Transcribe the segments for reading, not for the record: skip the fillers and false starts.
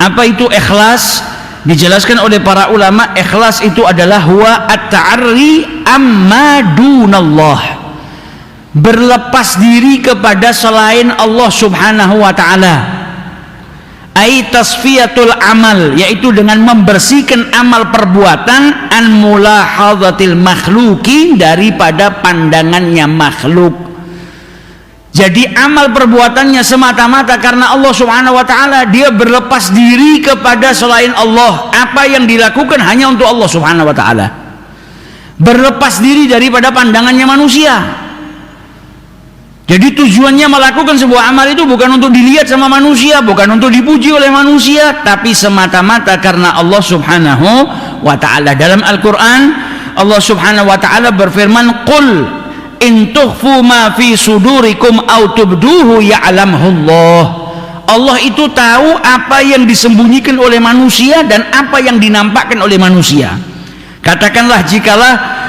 Apa itu ikhlas? Dijelaskan oleh para ulama, ikhlas itu adalah huwa at-ta'arri amma dunallah, berlepas diri kepada selain Allah subhanahu wa ta'ala. Ai tasfiyatul amal, yaitu dengan membersihkan amal perbuatan an mulahadzatil makhluqin, daripada pandangannya makhluk. Jadi amal perbuatannya semata-mata karena Allah subhanahu wa ta'ala, dia berlepas diri kepada selain Allah. Apa yang dilakukan hanya untuk Allah subhanahu wa ta'ala, berlepas diri daripada pandangannya manusia. Jadi tujuannya melakukan sebuah amal itu bukan untuk dilihat sama manusia, bukan untuk dipuji oleh manusia, tapi semata-mata karena Allah subhanahu wa ta'ala. Dalam Al-Quran Allah subhanahu wa ta'ala berfirman, qul in tukhfu ma fi sudurikum aw tubduhu ya'lamhullah. Allah itu tahu apa yang disembunyikan oleh manusia dan apa yang dinampakkan oleh manusia. Katakanlah,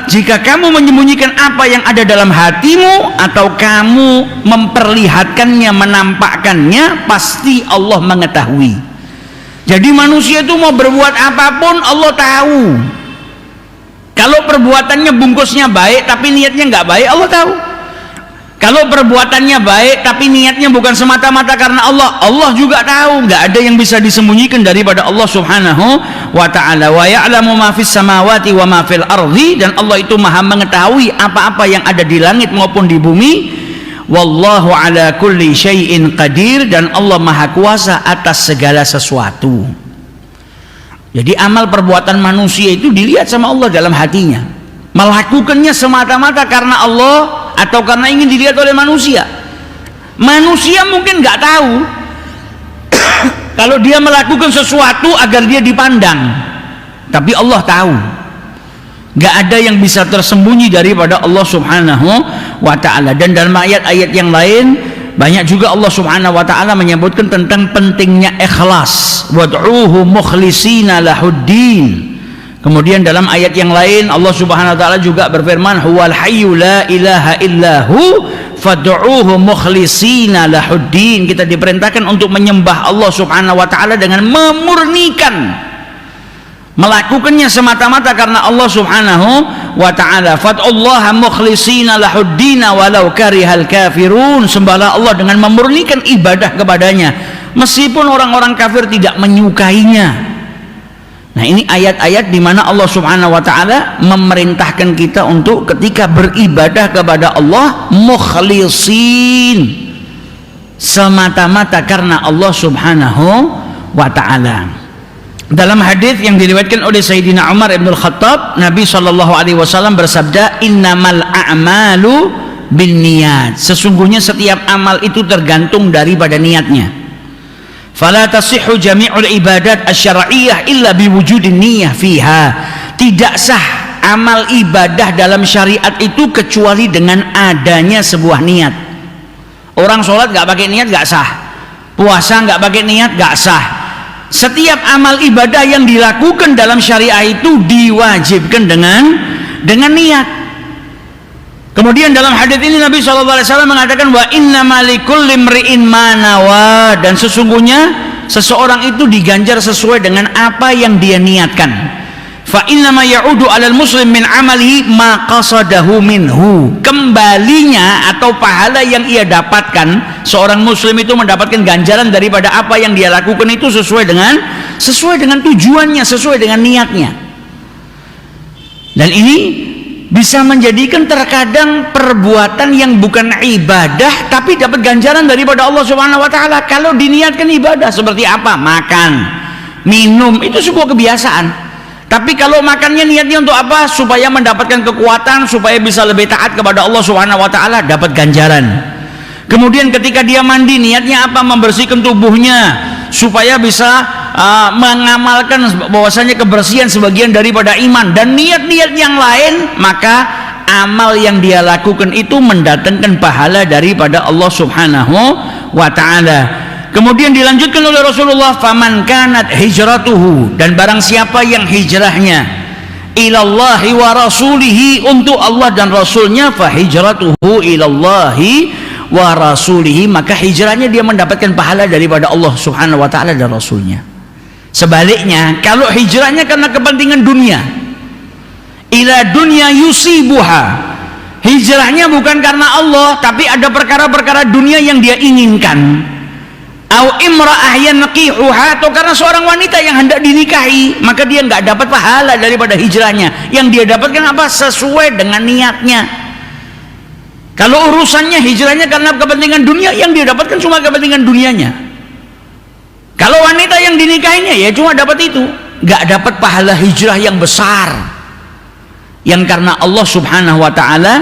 jika kamu menyembunyikan apa yang ada dalam hatimu atau kamu memperlihatkannya, menampakkannya, pasti Allah mengetahui. Jadi manusia itu mau berbuat apapun Allah tahu. Kalau perbuatannya bungkusnya baik tapi niatnya nggak baik, Allah tahu. Kalau perbuatannya baik tapi niatnya bukan semata-mata karena Allah, Allah juga tahu. Nggak ada yang bisa disembunyikan daripada Allah subhanahu wa ta'ala. Wa ya'lamu ma fis samawati wa ma fil ardi, dan Allah itu maha mengetahui apa-apa yang ada di langit maupun di bumi. Wallahu ala kulli syai'in qadir, dan Allah maha kuasa atas segala sesuatu. Jadi amal perbuatan manusia itu dilihat sama Allah dalam hatinya, melakukannya semata-mata karena Allah atau karena ingin dilihat oleh manusia. Manusia mungkin nggak tahu kalau dia melakukan sesuatu agar dia dipandang, tapi Allah tahu. Nggak ada yang bisa tersembunyi daripada Allah subhanahu wa ta'ala. Dan dalam ayat-ayat yang lain banyak juga Allah subhanahu wa ta'ala menyebutkan tentang pentingnya ikhlas. Wad'uhu mukhlisina lahuddin. Kemudian dalam ayat yang lain Allah subhanahu wa ta'ala juga berfirman, huwal hayyu la ilaha illahu fad'uhu mukhlisina lahuddin. Kita diperintahkan untuk menyembah Allah subhanahu wa ta'ala dengan memurnikan, melakukannya semata-mata karena Allah subhanahu wa ta'ala. Fad'ullaha mukhlisina lahuddin walau karihal kafirun. Sembahlah Allah dengan memurnikan ibadah kepadanya meskipun orang-orang kafir tidak menyukainya. Nah, ini ayat-ayat di mana Allah subhanahu wa ta'ala memerintahkan kita untuk ketika beribadah kepada Allah mukhlisin, semata-mata karena Allah subhanahu wa ta'ala. Dalam hadis yang diriwayatkan oleh Sayyidina Umar ibn al-Khattab, Nabi SAW bersabda, innamal a'malu binniyat. Sesungguhnya setiap amal itu tergantung daripada niatnya. Fala tasihhu jami'ul ibadat asy-syar'iyyah illa biwujudin niyyah fiha. Tidak sah amal ibadah dalam syariat itu kecuali dengan adanya sebuah niat. Orang sholat nggak pakai niat nggak sah, puasa nggak pakai niat nggak sah. Setiap amal ibadah yang dilakukan dalam syariah itu diwajibkan dengan niat. Kemudian dalam hadis ini Nabi SAW mengatakan, wa innamal likulli imri'in ma nawa, dan sesungguhnya seseorang itu diganjar sesuai dengan apa yang dia niatkan. Fa innama ya'udu 'alal muslim min 'amalihi ma qasadahu minhu. Kembalinya atau pahala yang ia dapatkan, seorang muslim itu mendapatkan ganjaran daripada apa yang dia lakukan itu sesuai dengan tujuannya, sesuai dengan niatnya. Dan ini bisa menjadikan terkadang perbuatan yang bukan ibadah tapi dapat ganjaran daripada Allah Subhanahu wa taala kalau diniatkan ibadah. Seperti apa? Makan, minum, itu sebuah kebiasaan. Tapi kalau makannya niatnya untuk apa? Supaya mendapatkan kekuatan, supaya bisa lebih taat kepada Allah Subhanahu wa taala, dapat ganjaran. Kemudian ketika dia mandi, niatnya apa? Membersihkan tubuhnya supaya bisa mengamalkan bahwasanya kebersihan sebagian daripada iman, dan niat-niat yang lain, maka amal yang dia lakukan itu mendatangkan pahala daripada Allah Subhanahu wa taala. Kemudian dilanjutkan oleh Rasulullah, faman kanat hijratuhu, dan barang siapa yang hijrahnya ilallahi wa rasulihi, untuk Allah dan Rasulnya, fa hijratuhu ilallahi wa rasulihi, maka hijrahnya dia mendapatkan pahala daripada Allah Subhanahu wa taala dan Rasulnya. Sebaliknya, kalau hijrahnya karena kepentingan dunia, ila dunya yusibuha, hijrahnya bukan karena Allah, tapi ada perkara-perkara dunia yang dia inginkan. Au imra'ah yanqihuha, atau karena seorang wanita yang hendak dinikahi, maka dia nggak dapat pahala daripada hijrahnya. Yang dia dapatkan apa? Sesuai dengan niatnya. Kalau urusannya hijrahnya karena kepentingan dunia, yang dia dapatkan cuma kepentingan dunianya. Kalau wanita yang dinikahinya ya cuma dapat itu, nggak dapat pahala hijrah yang besar, yang karena Allah Subhanahu wa ta'ala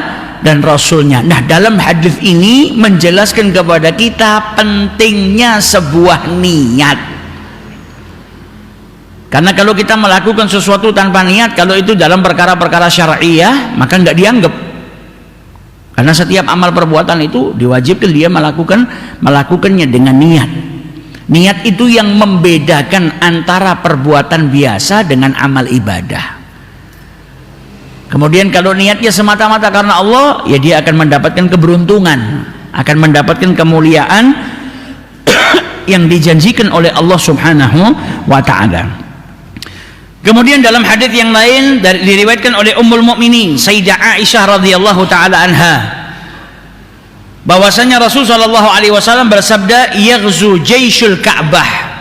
dan Rasulnya. Nah, dalam hadis ini menjelaskan kepada kita pentingnya sebuah niat. Karena kalau kita melakukan sesuatu tanpa niat, kalau itu dalam perkara-perkara syar'iyah, maka nggak dianggap. Karena setiap amal perbuatan itu diwajibkan dia melakukannya dengan niat. Niat itu yang membedakan antara perbuatan biasa dengan amal ibadah. Kemudian kalau niatnya semata-mata karena Allah, ya dia akan mendapatkan keberuntungan, akan mendapatkan kemuliaan yang dijanjikan oleh Allah Subhanahu wa ta'ala. Kemudian dalam hadis yang lain diriwayatkan oleh Ummul Mukminin Sayyidah Aisyah radhiyallahu taala anha, bahwasanya Rasul sallallahu alaihi wasallam bersabda, yaghzu jaisyul Ka'bah.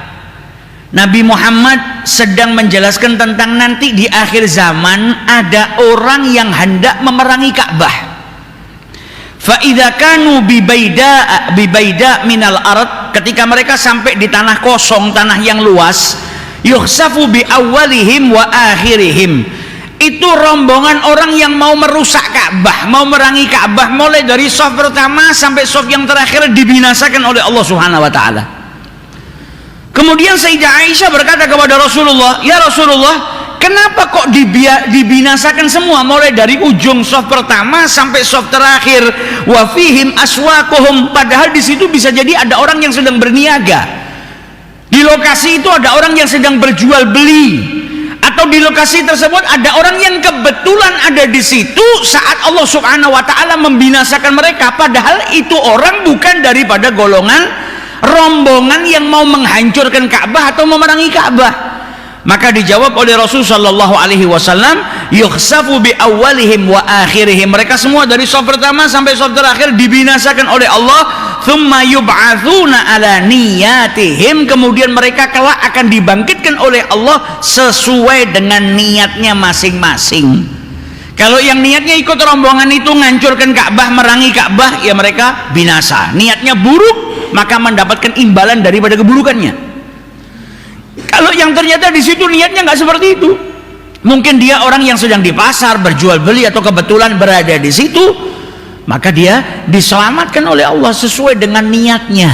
Nabi Muhammad sedang menjelaskan tentang nanti di akhir zaman ada orang yang hendak memerangi Ka'bah. Fa idza kanu bi baida minal ard, ketika mereka sampai di tanah kosong, tanah yang luas, yukhsafu bi awwalihim wa akhirihim. Itu rombongan orang yang mau merusak Ka'bah, mau merangi Ka'bah, mulai dari shaf pertama sampai shaf yang terakhir dibinasakan oleh Allah Subhanahu wa taala. Kemudian Sayyidah Aisyah berkata kepada Rasulullah, ya Rasulullah, kenapa kok dibinasakan semua mulai dari ujung shaf pertama sampai shaf terakhir? Wa fihim aswaquhum, padahal di situ bisa jadi ada orang yang sedang berniaga. Di lokasi itu ada orang yang sedang berjual beli, atau di lokasi tersebut ada orang yang kebetulan ada di situ saat Allah Subhanahu wa taala membinasakan mereka, padahal itu orang bukan daripada golongan rombongan yang mau menghancurkan Ka'bah atau memerangi Ka'bah. Maka dijawab oleh Rasul sallallahu alaihi wasallam, yukhsafu bi awwalihim wa akhirihim, mereka semua dari shaf pertama sampai shaf terakhir dibinasakan oleh Allah. Thumma yub'atsuna ala niyatihim, kemudian mereka kelak akan dibangkitkan oleh Allah sesuai dengan niatnya masing-masing. Kalau yang niatnya ikut rombongan itu ngancurkan Ka'bah, merangi Ka'bah, ya mereka binasa. Niatnya buruk, maka mendapatkan imbalan daripada keburukannya. Kalau yang ternyata di situ niatnya nggak seperti itu, mungkin dia orang yang sedang di pasar berjual beli atau kebetulan berada di situ, maka dia diselamatkan oleh Allah sesuai dengan niatnya.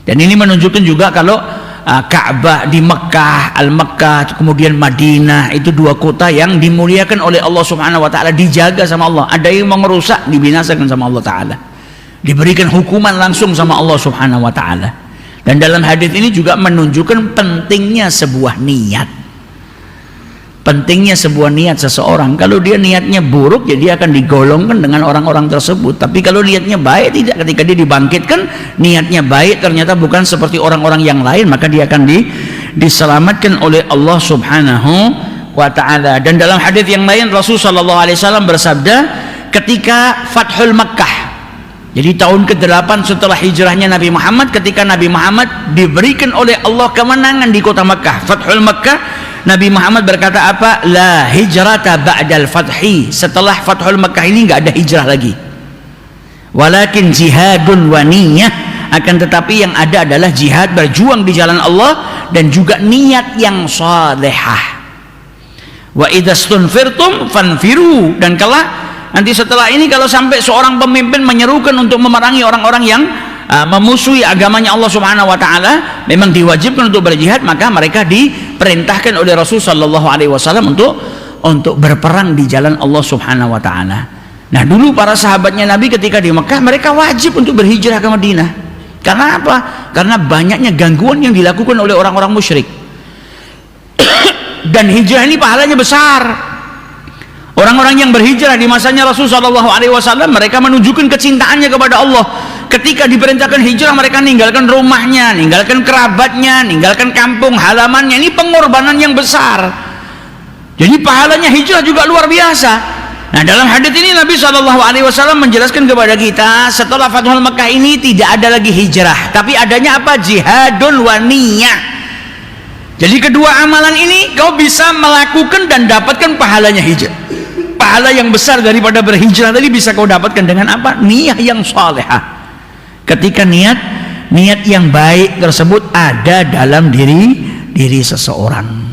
Dan ini menunjukkan juga kalau Ka'bah di Mekah, Al-Makkah, kemudian Madinah, itu dua kota yang dimuliakan oleh Allah Subhanahu wa taala, dijaga sama Allah. Ada yang mau merusak, dibinasakan sama Allah taala, diberikan hukuman langsung sama Allah Subhanahu wa taala. Dan dalam hadis ini juga menunjukkan pentingnya sebuah niat. Pentingnya sebuah niat seseorang. Kalau dia niatnya buruk, ya dia akan digolongkan dengan orang-orang tersebut. Tapi kalau niatnya baik, tidak, ketika dia dibangkitkan niatnya baik, ternyata bukan seperti orang-orang yang lain, maka dia akan diselamatkan oleh Allah Subhanahu wa ta'ala. Dan dalam hadis yang lain Rasul sallallahu alaihi wasallam bersabda ketika Fathul Makkah, jadi tahun ke-8 setelah hijrahnya Nabi Muhammad, ketika Nabi Muhammad diberikan oleh Allah kemenangan di kota Makkah, Fathul Makkah, Nabi Muhammad berkata apa? La hijrata ba'dal fathi. Setelah Fathul Makkah ini nggak ada hijrah lagi. Walakin jihadun wa niyah. Akan tetapi yang ada adalah jihad, berjuang di jalan Allah, dan juga niat yang salehah. Wa idastunfirtum fanfiru. Dan kelak nanti setelah ini kalau sampai seorang pemimpin menyerukan untuk memerangi orang-orang yang memusuhi agamanya Allah Subhanahu wa taala, memang diwajibkan untuk berjihad, maka mereka diperintahkan oleh Rasul sallallahu alaihi wasallam untuk berperang di jalan Allah Subhanahu wa taala. Nah, dulu para sahabatnya Nabi ketika di Mekah, mereka wajib untuk berhijrah ke Madinah. Karena apa? Karena banyaknya gangguan yang dilakukan oleh orang-orang musyrik. Dan hijrah ini pahalanya besar. Orang-orang yang berhijrah di masanya Rasul sallallahu alaihi wasallam, mereka menunjukkan kecintaannya kepada Allah. ketika diperintahkan hijrah mereka ninggalkan rumahnya, ninggalkan kerabatnya, ninggalkan kampung halamannya. Ini pengorbanan yang besar. Jadi pahalanya hijrah juga luar biasa. Nah, dalam hadits ini Nabi SAW menjelaskan kepada kita, setelah Fathul Makkah ini tidak ada lagi hijrah, tapi adanya apa? Jihadun wa niyah. Jadi kedua amalan ini kau bisa melakukan dan dapatkan pahalanya hijrah. Pahala yang besar daripada berhijrah tadi bisa kau dapatkan dengan apa? Niyah yang salehah. Ketika niat yang baik tersebut ada dalam diri seseorang.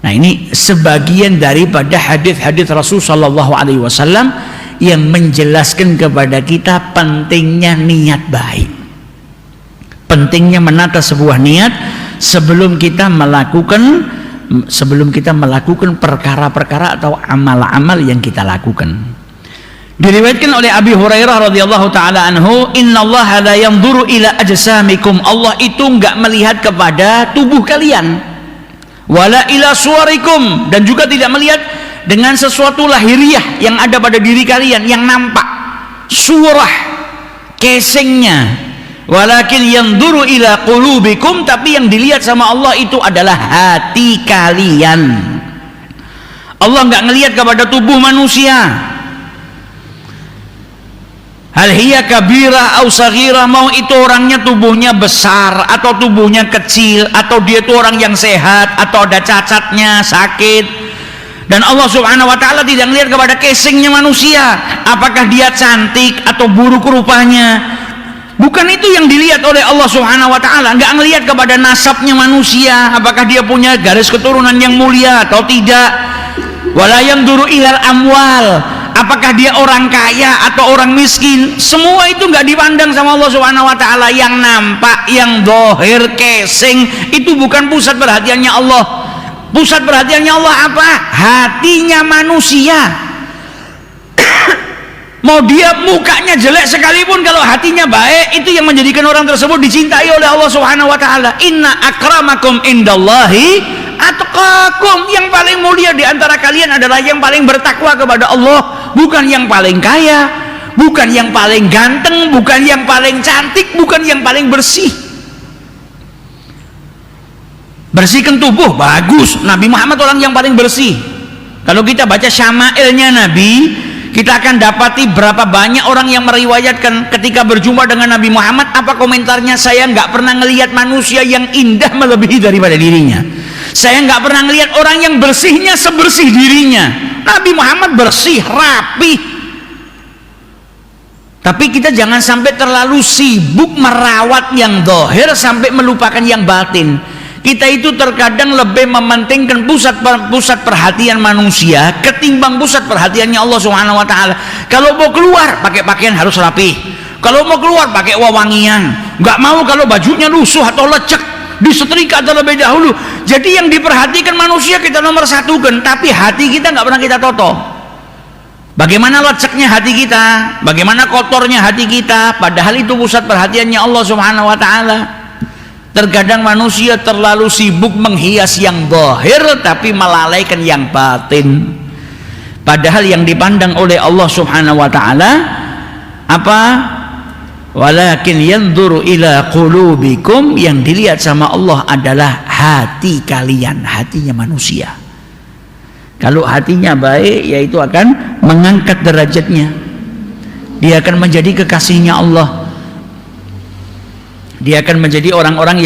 Nah, ini sebagian daripada hadis-hadis Rasul sallallahu alaihi wasallam yang menjelaskan kepada kita pentingnya niat baik. Pentingnya menata sebuah niat sebelum kita melakukan perkara-perkara atau amal-amal yang kita lakukan. Diriwayatkan oleh Abi Hurairah radhiyallahu taala anhu, "Innallaha la yanzuru ila ajsamikum." Allah itu enggak melihat kepada tubuh kalian. Wala ila suwarikum, dan juga tidak melihat dengan sesuatu lahiriah yang ada pada diri kalian yang nampak, surah casingnya. Walakin yanzuru ila qulubikum, tapi yang dilihat sama Allah itu adalah hati kalian. Allah enggak ngelihat kepada tubuh manusia. Hal hiya kabirah au saghirah, mau itu orangnya tubuhnya besar atau tubuhnya kecil, atau dia itu orang yang sehat atau ada cacatnya, sakit. Dan Allah Subhanahu wa taala tidak melihat kepada casingnya manusia, apakah dia cantik atau buruk rupanya. Bukan itu yang dilihat oleh Allah Subhanahu wa taala. Enggak melihat kepada nasabnya manusia, apakah dia punya garis keturunan yang mulia atau tidak. Wala yanzuru ilal amwal, apakah dia orang kaya atau orang miskin. Semua itu nggak dipandang sama Allah Subhanahu wa taala. Yang nampak, yang zahir, casing, itu bukan pusat perhatiannya Allah. Pusat perhatiannya Allah apa? Hatinya manusia. Mau dia mukanya jelek sekalipun, kalau hatinya baik, itu yang menjadikan orang tersebut dicintai oleh Allah Subhanahu wa taala. Inna akramakum indallahi atqakum, yang paling mulia di antara kalian adalah yang paling bertakwa kepada Allah, bukan yang paling kaya, bukan yang paling ganteng, bukan yang paling cantik, bukan yang paling bersih. Bersihkan tubuh bagus, Nabi Muhammad orang yang paling bersih. Kalau kita baca syama'ilnya Nabi, kita akan dapati berapa banyak orang yang meriwayatkan ketika berjumpa dengan Nabi Muhammad, apa komentarnya? Saya nggak pernah ngelihat manusia yang indah melebihi daripada dirinya. Saya nggak pernah ngelihat orang yang bersihnya sebersih dirinya. Nabi Muhammad bersih, rapi. Tapi kita jangan sampai terlalu sibuk merawat yang zahir sampai melupakan yang batin. Kita itu terkadang lebih mementingkan pusat perhatian manusia ketimbang pusat perhatiannya Allah Subhanahu wa taala. Kalau mau keluar pakai pakaian harus rapi. Kalau mau keluar pakai wewangian. Nggak mau kalau bajunya lusuh atau lecek, disetrika terlebih dahulu. Jadi yang diperhatikan manusia kita nomor satukan, tapi hati kita nggak pernah kita toto. Bagaimana leceknya hati kita, bagaimana kotornya hati kita, padahal itu pusat perhatiannya Allah Subhanahu wa taala. Terkadang manusia terlalu sibuk menghias yang zahir tapi melalaikan yang batin. Padahal yang dipandang oleh Allah Subhanahu wa taala apa? Walakin yanzuru ila qulubikum, yang dilihat sama Allah adalah hati kalian, hatinya manusia. Kalau hatinya baik, yaitu akan mengangkat derajatnya. Dia akan menjadi kekasihnya Allah. Dia akan menjadi orang-orang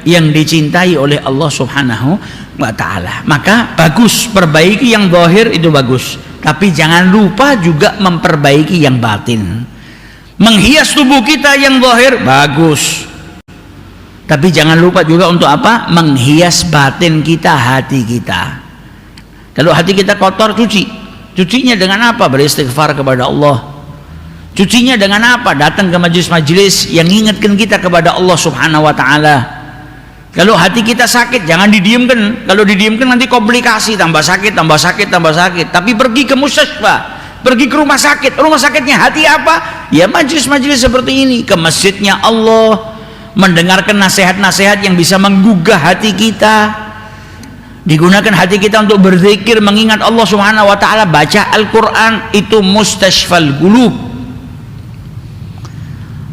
yang dicintai oleh Allah Subhanahu wa taala. Maka bagus perbaiki yang zahir, itu bagus. Tapi jangan lupa juga memperbaiki yang batin. Menghias tubuh kita yang zahir bagus. Tapi jangan lupa juga untuk apa? Menghias batin kita, hati kita. Kalau hati kita kotor, cucinya dengan apa? Beristighfar kepada Allah. Cucinya dengan apa? Datang ke majelis-majelis yang ingatkan kita kepada Allah Subhanahu wa taala. Kalau hati kita sakit, jangan didiamkan. Kalau didiamkan nanti komplikasi, tambah sakit, tambah sakit, tambah sakit. Tapi pergi ke musyafa, pergi ke rumah sakit. Rumah sakitnya hati apa? Ya majelis-majelis seperti ini. Ke masjidnya Allah, mendengarkan nasihat-nasihat yang bisa menggugah hati kita. Digunakan hati kita untuk berzikir, mengingat Allah Subhanahu wa taala, baca Al-Qur'an, itu mustashfal qulub.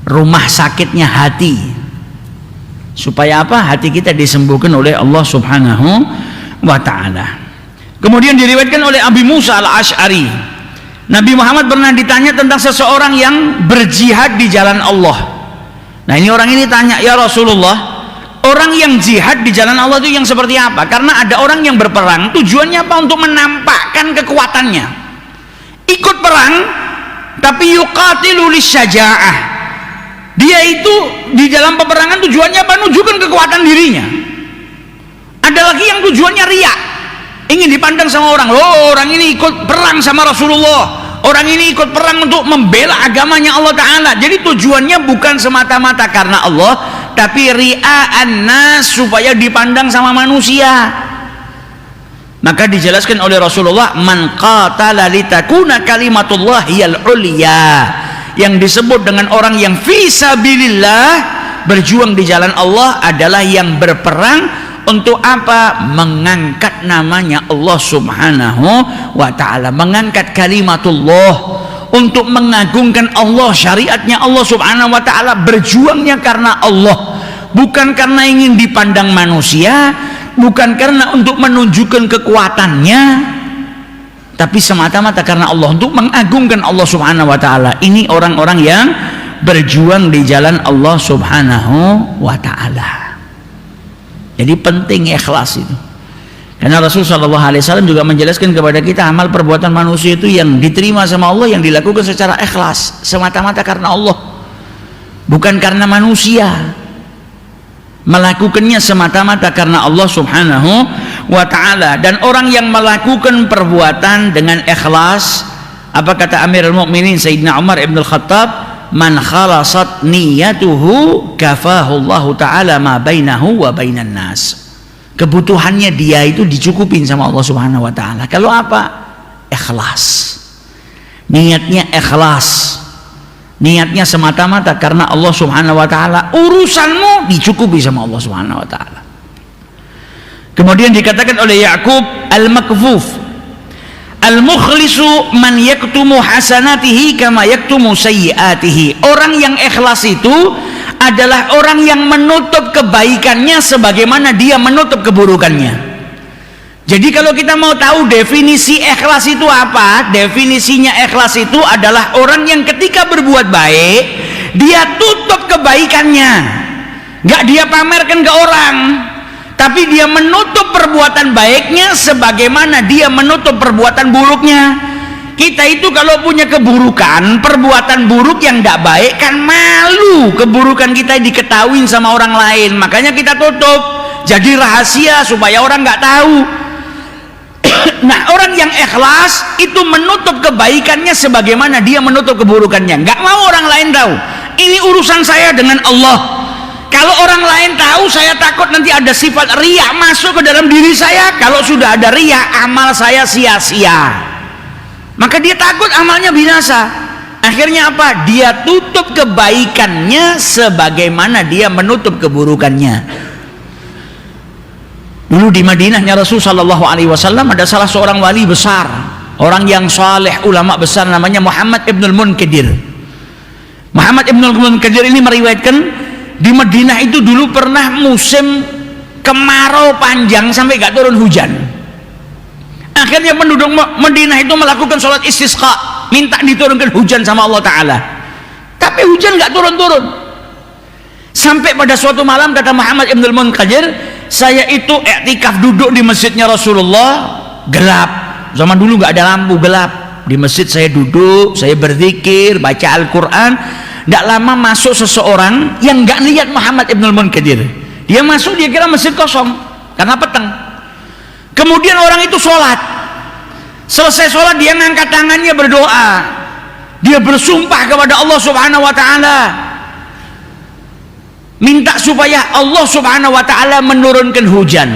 rumah sakitnya hati. Supaya apa? Hati kita disembuhkan oleh Allah Subhanahu wa ta'ala. Kemudian diriwayatkan oleh Abi Musa al-Ash'ari, Nabi Muhammad pernah ditanya tentang seseorang yang berjihad di jalan Allah. Nah, ini orang ini tanya, ya Rasulullah, orang yang jihad di jalan Allah itu yang seperti apa? Karena ada orang yang berperang tujuannya apa? Untuk menampakkan kekuatannya. Ikut perang tapi yuqatilu lisyaja'ah. Dia itu di dalam peperangan tujuannya apa? Menunjukkan kekuatan dirinya. Ada lagi yang tujuannya riya, ingin dipandang sama orang. Oh, orang ini ikut perang sama Rasulullah, orang ini ikut perang untuk membela agamanya Allah Ta'ala. Jadi tujuannya bukan semata-mata karena Allah, tapi ria'an nas, supaya dipandang sama manusia. Maka dijelaskan oleh Rasulullah, man qatala litakuna kalimatullahiyal ulya, yang disebut dengan orang yang fisabilillah, berjuang di jalan Allah, adalah yang berperang untuk apa? Mengangkat namanya Allah Subhanahu wa ta'ala, mengangkat kalimatullah, untuk mengagungkan Allah, syariatnya Allah Subhanahu wa ta'ala. Berjuangnya karena Allah, bukan karena ingin dipandang manusia, bukan karena untuk menunjukkan kekuatannya, tapi semata-mata karena Allah, untuk mengagungkan Allah Subhanahu wa ta'ala. Ini orang-orang yang berjuang di jalan Allah Subhanahu wa ta'ala. Jadi penting ikhlas itu. Karena Rasulullah SAW juga menjelaskan kepada kita, amal perbuatan manusia itu yang diterima sama Allah, yang dilakukan secara ikhlas, semata-mata karena Allah, bukan karena manusia. Melakukannya semata-mata karena Allah Subhanahu wa ta'ala. Dan orang yang melakukan perbuatan dengan ikhlas, apa kata Amirul Mukminin Sayyidina Umar ibn al-Khattab, man khalasat niyatuhu kafahu Allah ta'ala ma bainahu wa bainan nas. Kebutuhannya dia itu dicukupin sama Allah Subhanahu wa ta'ala. Kalau apa? Ikhlas. Niatnya ikhlas, niatnya semata-mata karena Allah Subhanahu wa ta'ala, urusanmu dicukupi sama Allah Subhanahu wa ta'ala. Kemudian dikatakan oleh Ya'qub al-Makfuf, al-mukhlisu man yaktumu hasanatihi kama yaktumu sayyiatihi. Orang yang ikhlas itu adalah orang yang menutup kebaikannya sebagaimana dia menutup keburukannya. Jadi kalau kita mau tahu definisi ikhlas itu apa, definisinya ikhlas itu adalah orang yang ketika berbuat baik, dia tutup kebaikannya, nggak dia pamerkan ke orang, tapi dia menutup perbuatan baiknya sebagaimana dia menutup perbuatan buruknya. Kita itu kalau punya keburukan, perbuatan buruk yang tidak baik, kan malu keburukan kita diketahui sama orang lain, makanya kita tutup, jadi rahasia supaya orang nggak tahu. Nah, orang yang ikhlas itu menutup kebaikannya sebagaimana dia menutup keburukannya, nggak mau orang lain tahu. Ini urusan saya dengan Allah. Kalau orang lain tahu, saya takut nanti ada sifat riya masuk ke dalam diri saya. Kalau sudah ada riya, amal saya sia-sia. Maka dia takut amalnya binasa. Akhirnya apa? Dia tutup kebaikannya sebagaimana dia menutup keburukannya. Dulu di Madinahnya Rasul Sallallahu Alaihi Wasallam ada salah seorang wali besar, orang yang saleh, ulama besar, namanya Muhammad ibn al-Munkadir. Muhammad ibn al-Munkadir ini meriwayatkan, di Madinah itu dulu pernah musim kemarau panjang sampai gak turun hujan. Akhirnya penduduk Madinah itu melakukan sholat istisqa, minta diturunkan hujan sama Allah Ta'ala, tapi hujan gak turun-turun. Sampai pada suatu malam kata Muhammad ibn al-Munkadir, saya itu iktikaf duduk di masjidnya Rasulullah, gelap. Zaman dulu gak ada lampu, gelap. Di masjid saya duduk, saya berzikir, baca Al-Quran. Tidak lama masuk seseorang yang gak lihat Muhammad ibn al-Munkadir. Dia masuk, dia kira masjid kosong karena petang. Kemudian orang itu sholat. Selesai sholat dia ngangkat tangannya berdoa. Dia bersumpah kepada Allah Subhanahu wa ta'ala, minta supaya Allah Subhanahu wa ta'ala menurunkan hujan.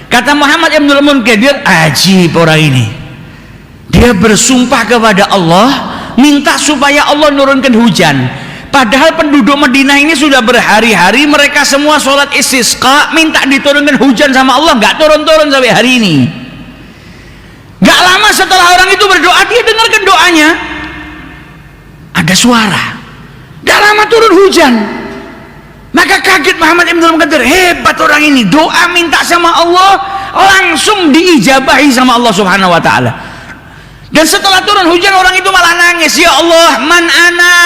Kata Muhammad ibn al-Munkadir, ajib orang ini. Dia bersumpah kepada Allah, minta supaya Allah menurunkan hujan. Padahal penduduk Madinah ini sudah berhari-hari mereka semua sholat istisqa, minta diturunkan hujan sama Allah, nggak turun-turun sampai hari ini. Nggak lama setelah orang itu berdoa, dia dengarkan doanya, ada suara, Dah lama turun hujan. Maka kaget Muhammad Ibnul Munkadir, hebat orang ini, doa minta sama Allah langsung diijabahi sama Allah Subhanahu wa taala. Dan setelah turun hujan orang itu malah nangis, ya Allah, man ana,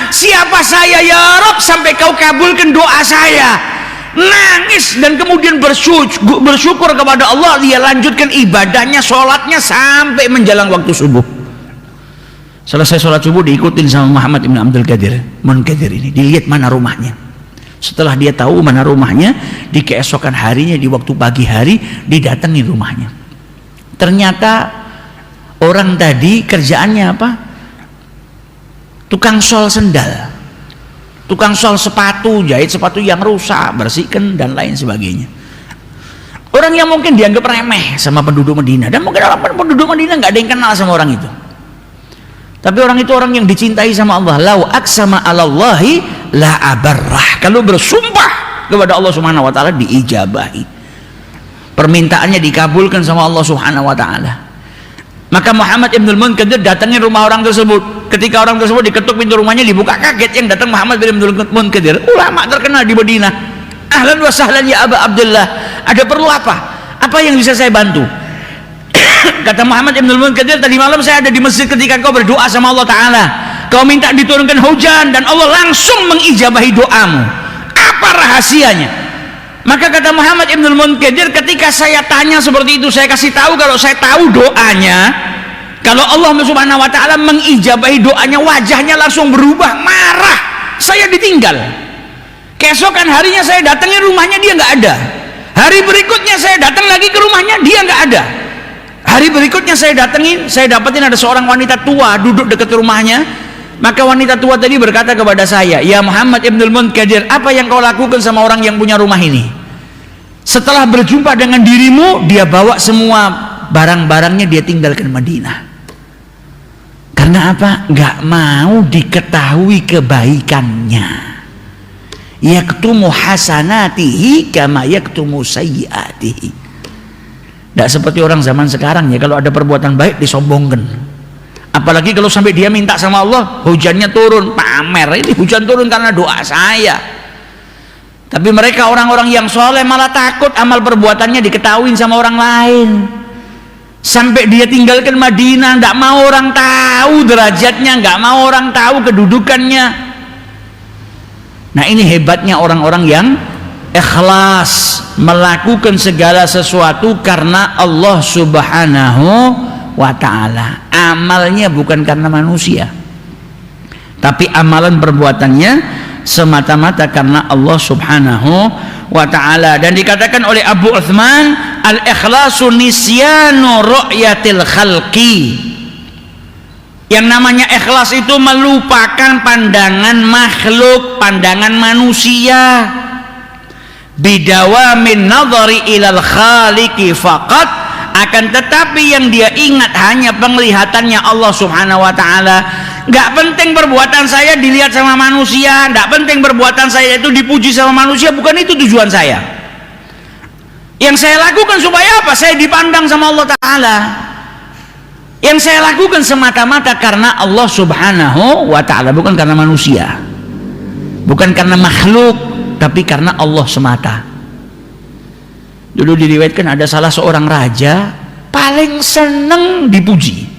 siapa saya ya Rabb sampai kau kabulkan doa saya. Nangis dan kemudian bersyukur kepada Allah. Dia lanjutkan ibadahnya, sholatnya sampai menjelang waktu subuh. Selesai sholat subuh diikutin sama Muhammad Ibn Abdul Qadir Munkadir ini, dilihat mana rumahnya. Setelah dia tahu mana rumahnya, di keesokan harinya, di waktu pagi hari didatangi rumahnya. Ternyata orang tadi kerjaannya apa? Tukang sol sendal, tukang sol sepatu, jahit sepatu yang rusak, bersihkan dan lain sebagainya. Orang yang mungkin dianggap remeh sama penduduk Madinah, dan mungkin orang penduduk Madinah nggak ada yang kenal sama orang itu. Tapi orang itu orang yang dicintai sama Allah. Lau aksama alallahi la abarrah. Kalau bersumpah kepada Allah Subhanahu wa taala diijabahi. Permintaannya dikabulkan sama Allah Subhanahu wa taala. Maka Muhammad Ibnul Munkadir datangi rumah orang tersebut. Ketika orang tersebut diketuk pintu rumahnya, dibuka, kaget, yang datang Muhammad Ibnul Munkadir, ulama terkenal di Madinah. Ahlan wa sahlan ya Aba Abdullah, ada perlu apa? Apa yang bisa saya bantu? Kata Muhammad Ibnul Munkadir, tadi malam saya ada di masjid ketika kau berdoa sama Allah Ta'ala, kau minta diturunkan hujan dan Allah langsung mengijabahi doamu. Apa rahasianya? Maka kata Muhammad Ibnul Munkadir, ketika saya tanya seperti itu, saya kasih tahu kalau saya tahu doanya, kalau Allah Subhanahu wa taala mengijabahi doanya, wajahnya langsung berubah, marah. Saya ditinggal. Keesokan harinya saya datangi rumahnya, dia nggak ada. Hari berikutnya saya datang lagi ke rumahnya, dia nggak ada. Hari berikutnya saya datengin, saya dapetin ada seorang wanita tua duduk dekat rumahnya. Maka wanita tua tadi berkata kepada saya, ya Muhammad Ibnul Munkadir, apa yang kau lakukan sama orang yang punya rumah ini? Setelah berjumpa dengan dirimu, dia bawa semua barang-barangnya, dia tinggalkan Madinah. Karena apa? Gak mau diketahui kebaikannya. Yaktumu hasanatihi kama yaktumu sayyiatihi. Tidak seperti orang zaman sekarang ya, kalau ada perbuatan baik disombongkan. Apalagi kalau sampai dia minta sama Allah, hujannya turun, pamer, ini hujan turun karena doa saya. Tapi mereka orang-orang yang soleh malah takut amal perbuatannya diketahui sama orang lain. Sampai dia tinggalkan Madinah, tidak mau orang tahu derajatnya, nggak mau orang tahu kedudukannya. Nah, ini hebatnya orang-orang yang ikhlas melakukan segala sesuatu karena Allah Subhanahu wa ta'ala. Amalnya bukan karena manusia, tapi amalan perbuatannya semata-mata karena Allah Subhanahu wa ta'ala. Dan dikatakan oleh Abu Uthman, al-ikhlasu nisyanu ru'yatil khalqi. Yang namanya ikhlas itu melupakan pandangan makhluk, pandangan manusia. Bidawamin nadhari ilal khaliqi faqat, akan tetapi yang dia ingat hanya penglihatannya Allah Subhanahu wa ta'ala. Gak penting perbuatan saya dilihat sama manusia, gak penting perbuatan saya itu dipuji sama manusia, bukan itu tujuan saya. Yang saya lakukan supaya apa? Saya dipandang sama Allah Ta'ala. Yang saya lakukan semata-mata karena Allah Subhanahu wa ta'ala, bukan karena manusia, bukan karena makhluk, tapi karena Allah semata. Dulu diriwayatkan ada salah seorang raja paling seneng dipuji,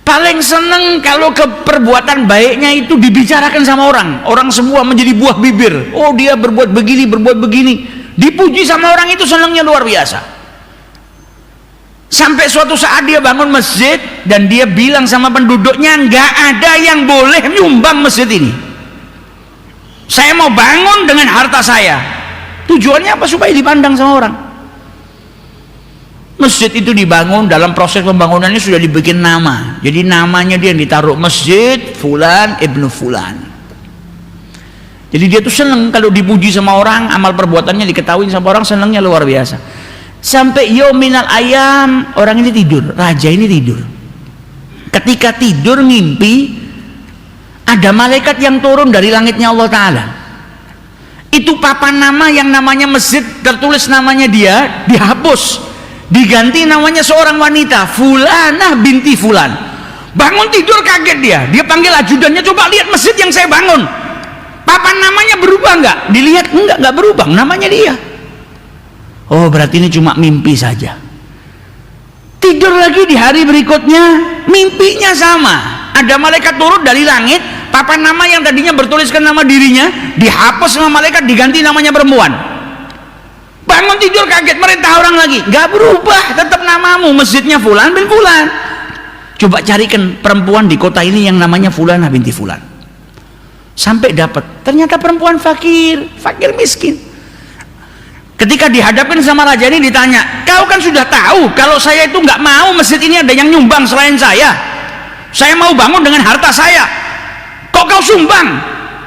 paling seneng kalau perbuatan baiknya itu dibicarakan sama orang. Orang semua menjadi buah bibir, oh dia berbuat begini, berbuat begini, dipuji sama orang itu senengnya luar biasa. Sampai suatu saat dia bangun masjid dan dia bilang sama penduduknya, nggak ada yang boleh nyumbang masjid ini. Saya mau bangun dengan harta saya. Tujuannya apa? Supaya dipandang sama orang. Masjid itu dibangun, dalam proses pembangunannya sudah dibikin nama. Jadi namanya dia yang ditaruh, Masjid Fulan Ibnu Fulan. Jadi dia tuh seneng kalau dipuji sama orang, amal perbuatannya diketahui sama orang, senengnya luar biasa. Sampai yauminal ayam, orang ini tidur, raja ini tidur. Ketika tidur ngimpi, ada malaikat yang turun dari langitnya Allah Ta'ala. Itu papan nama yang namanya masjid, tertulis namanya dia, dihapus, diganti namanya seorang wanita, Fulanah binti Fulan. Bangun tidur kaget dia panggil ajudannya, coba lihat masjid yang saya bangun, papan namanya berubah nggak? Dilihat, nggak berubah, namanya dia. Oh, berarti ini cuma mimpi saja. Tidur lagi di hari berikutnya, mimpinya sama, ada malaikat turun dari langit, papan nama yang tadinya bertuliskan nama dirinya dihapus sama malaikat, diganti namanya perempuan. Bangun tidur kaget, merintah orang lagi, nggak berubah, tetap namamu, masjidnya Fulan bin Fulan. Coba carikan perempuan di kota ini yang namanya Fulanah binti Fulan. Sampai dapat, ternyata perempuan fakir miskin. Ketika dihadapkan sama raja ini ditanya, kau kan sudah tahu kalau saya itu nggak mau masjid ini ada yang nyumbang selain saya mau bangun dengan harta saya, kok kau sumbang?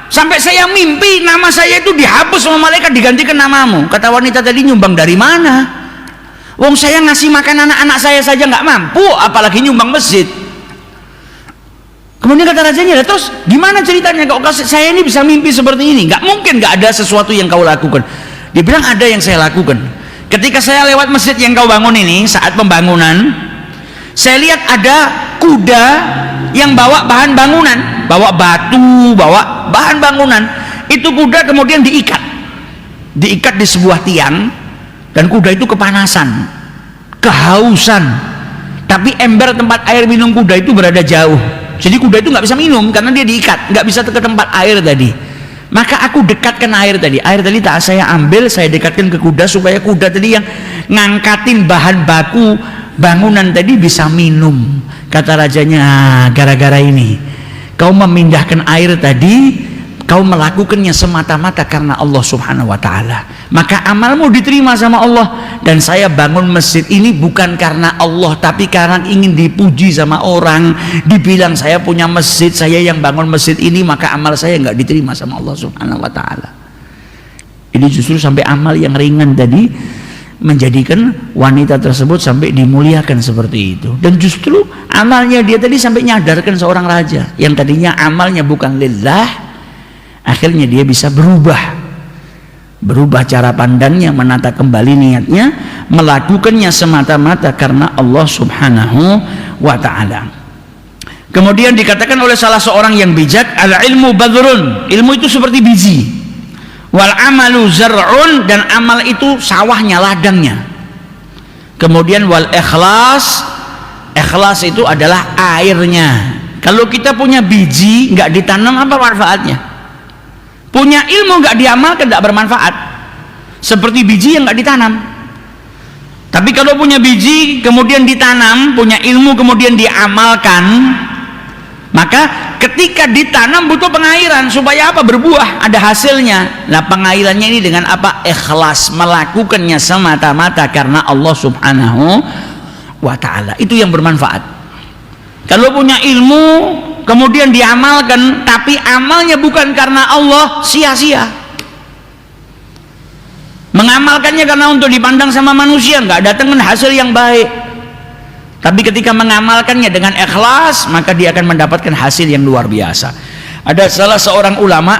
Sampai saya mimpi nama saya itu dihapus sama malaikat, digantikan namamu. Kata wanita tadi, nyumbang dari mana? Wong saya ngasih makan anak-anak saya saja nggak mampu, apalagi nyumbang masjid. Kemudian kata rajanya, terus gimana ceritanya kok saya ini bisa mimpi seperti ini? Nggak mungkin nggak ada sesuatu yang kau lakukan. Dia bilang, ada yang saya lakukan. Ketika saya lewat masjid yang kau bangun ini, saat pembangunan, saya lihat ada kuda yang bawa bahan bangunan, bawa batu, bawa bahan bangunan. Itu kuda kemudian diikat di sebuah tiang, dan kuda itu kepanasan, kehausan, tapi ember tempat air minum kuda itu berada jauh, jadi kuda itu nggak bisa minum karena dia diikat, nggak bisa ke tempat air tadi. Maka aku dekatkan air tadi tak saya ambil, saya dekatkan ke kuda supaya kuda tadi yang ngangkatin bahan baku bangunan tadi bisa minum. Kata rajanya, gara-gara ini kau memindahkan air tadi, kau melakukannya semata-mata karena Allah subhanahu wa ta'ala, maka amalmu diterima sama Allah. Dan saya bangun masjid ini bukan karena Allah, tapi karena ingin dipuji sama orang, dibilang saya punya masjid, saya yang bangun masjid ini, maka amal saya nggak diterima sama Allah subhanahu wa ta'ala. Ini justru sampai amal yang ringan tadi menjadikan wanita tersebut sampai dimuliakan seperti itu. Dan justru amalnya dia tadi sampai nyadarkan seorang raja yang tadinya amalnya bukan lillah, akhirnya dia bisa berubah cara pandangnya, menata kembali niatnya, melakukannya semata-mata karena Allah subhanahu wa ta'ala. Kemudian dikatakan oleh salah seorang yang bijak, al ilmu badrun, ilmu itu seperti biji, wal amalu zar'un, dan amal itu sawahnya, ladangnya. Kemudian wal ikhlas itu adalah airnya. Kalau kita punya biji nggak ditanam, apa manfaatnya? Punya ilmu nggak diamalkan, nggak bermanfaat, seperti biji yang nggak ditanam. Tapi kalau punya biji kemudian ditanam, punya ilmu kemudian diamalkan, maka ketika ditanam butuh pengairan supaya apa? Berbuah, ada hasilnya. Nah, pengairannya ini dengan apa? Ikhlas, melakukannya semata-mata karena Allah subhanahu wa ta'ala, itu yang bermanfaat. Kalau punya ilmu kemudian diamalkan, tapi amalnya bukan karena Allah, sia-sia. Mengamalkannya karena untuk dipandang sama manusia, nggak datangkan hasil yang baik. Tapi ketika mengamalkannya dengan ikhlas, maka dia akan mendapatkan hasil yang luar biasa. Ada salah seorang ulama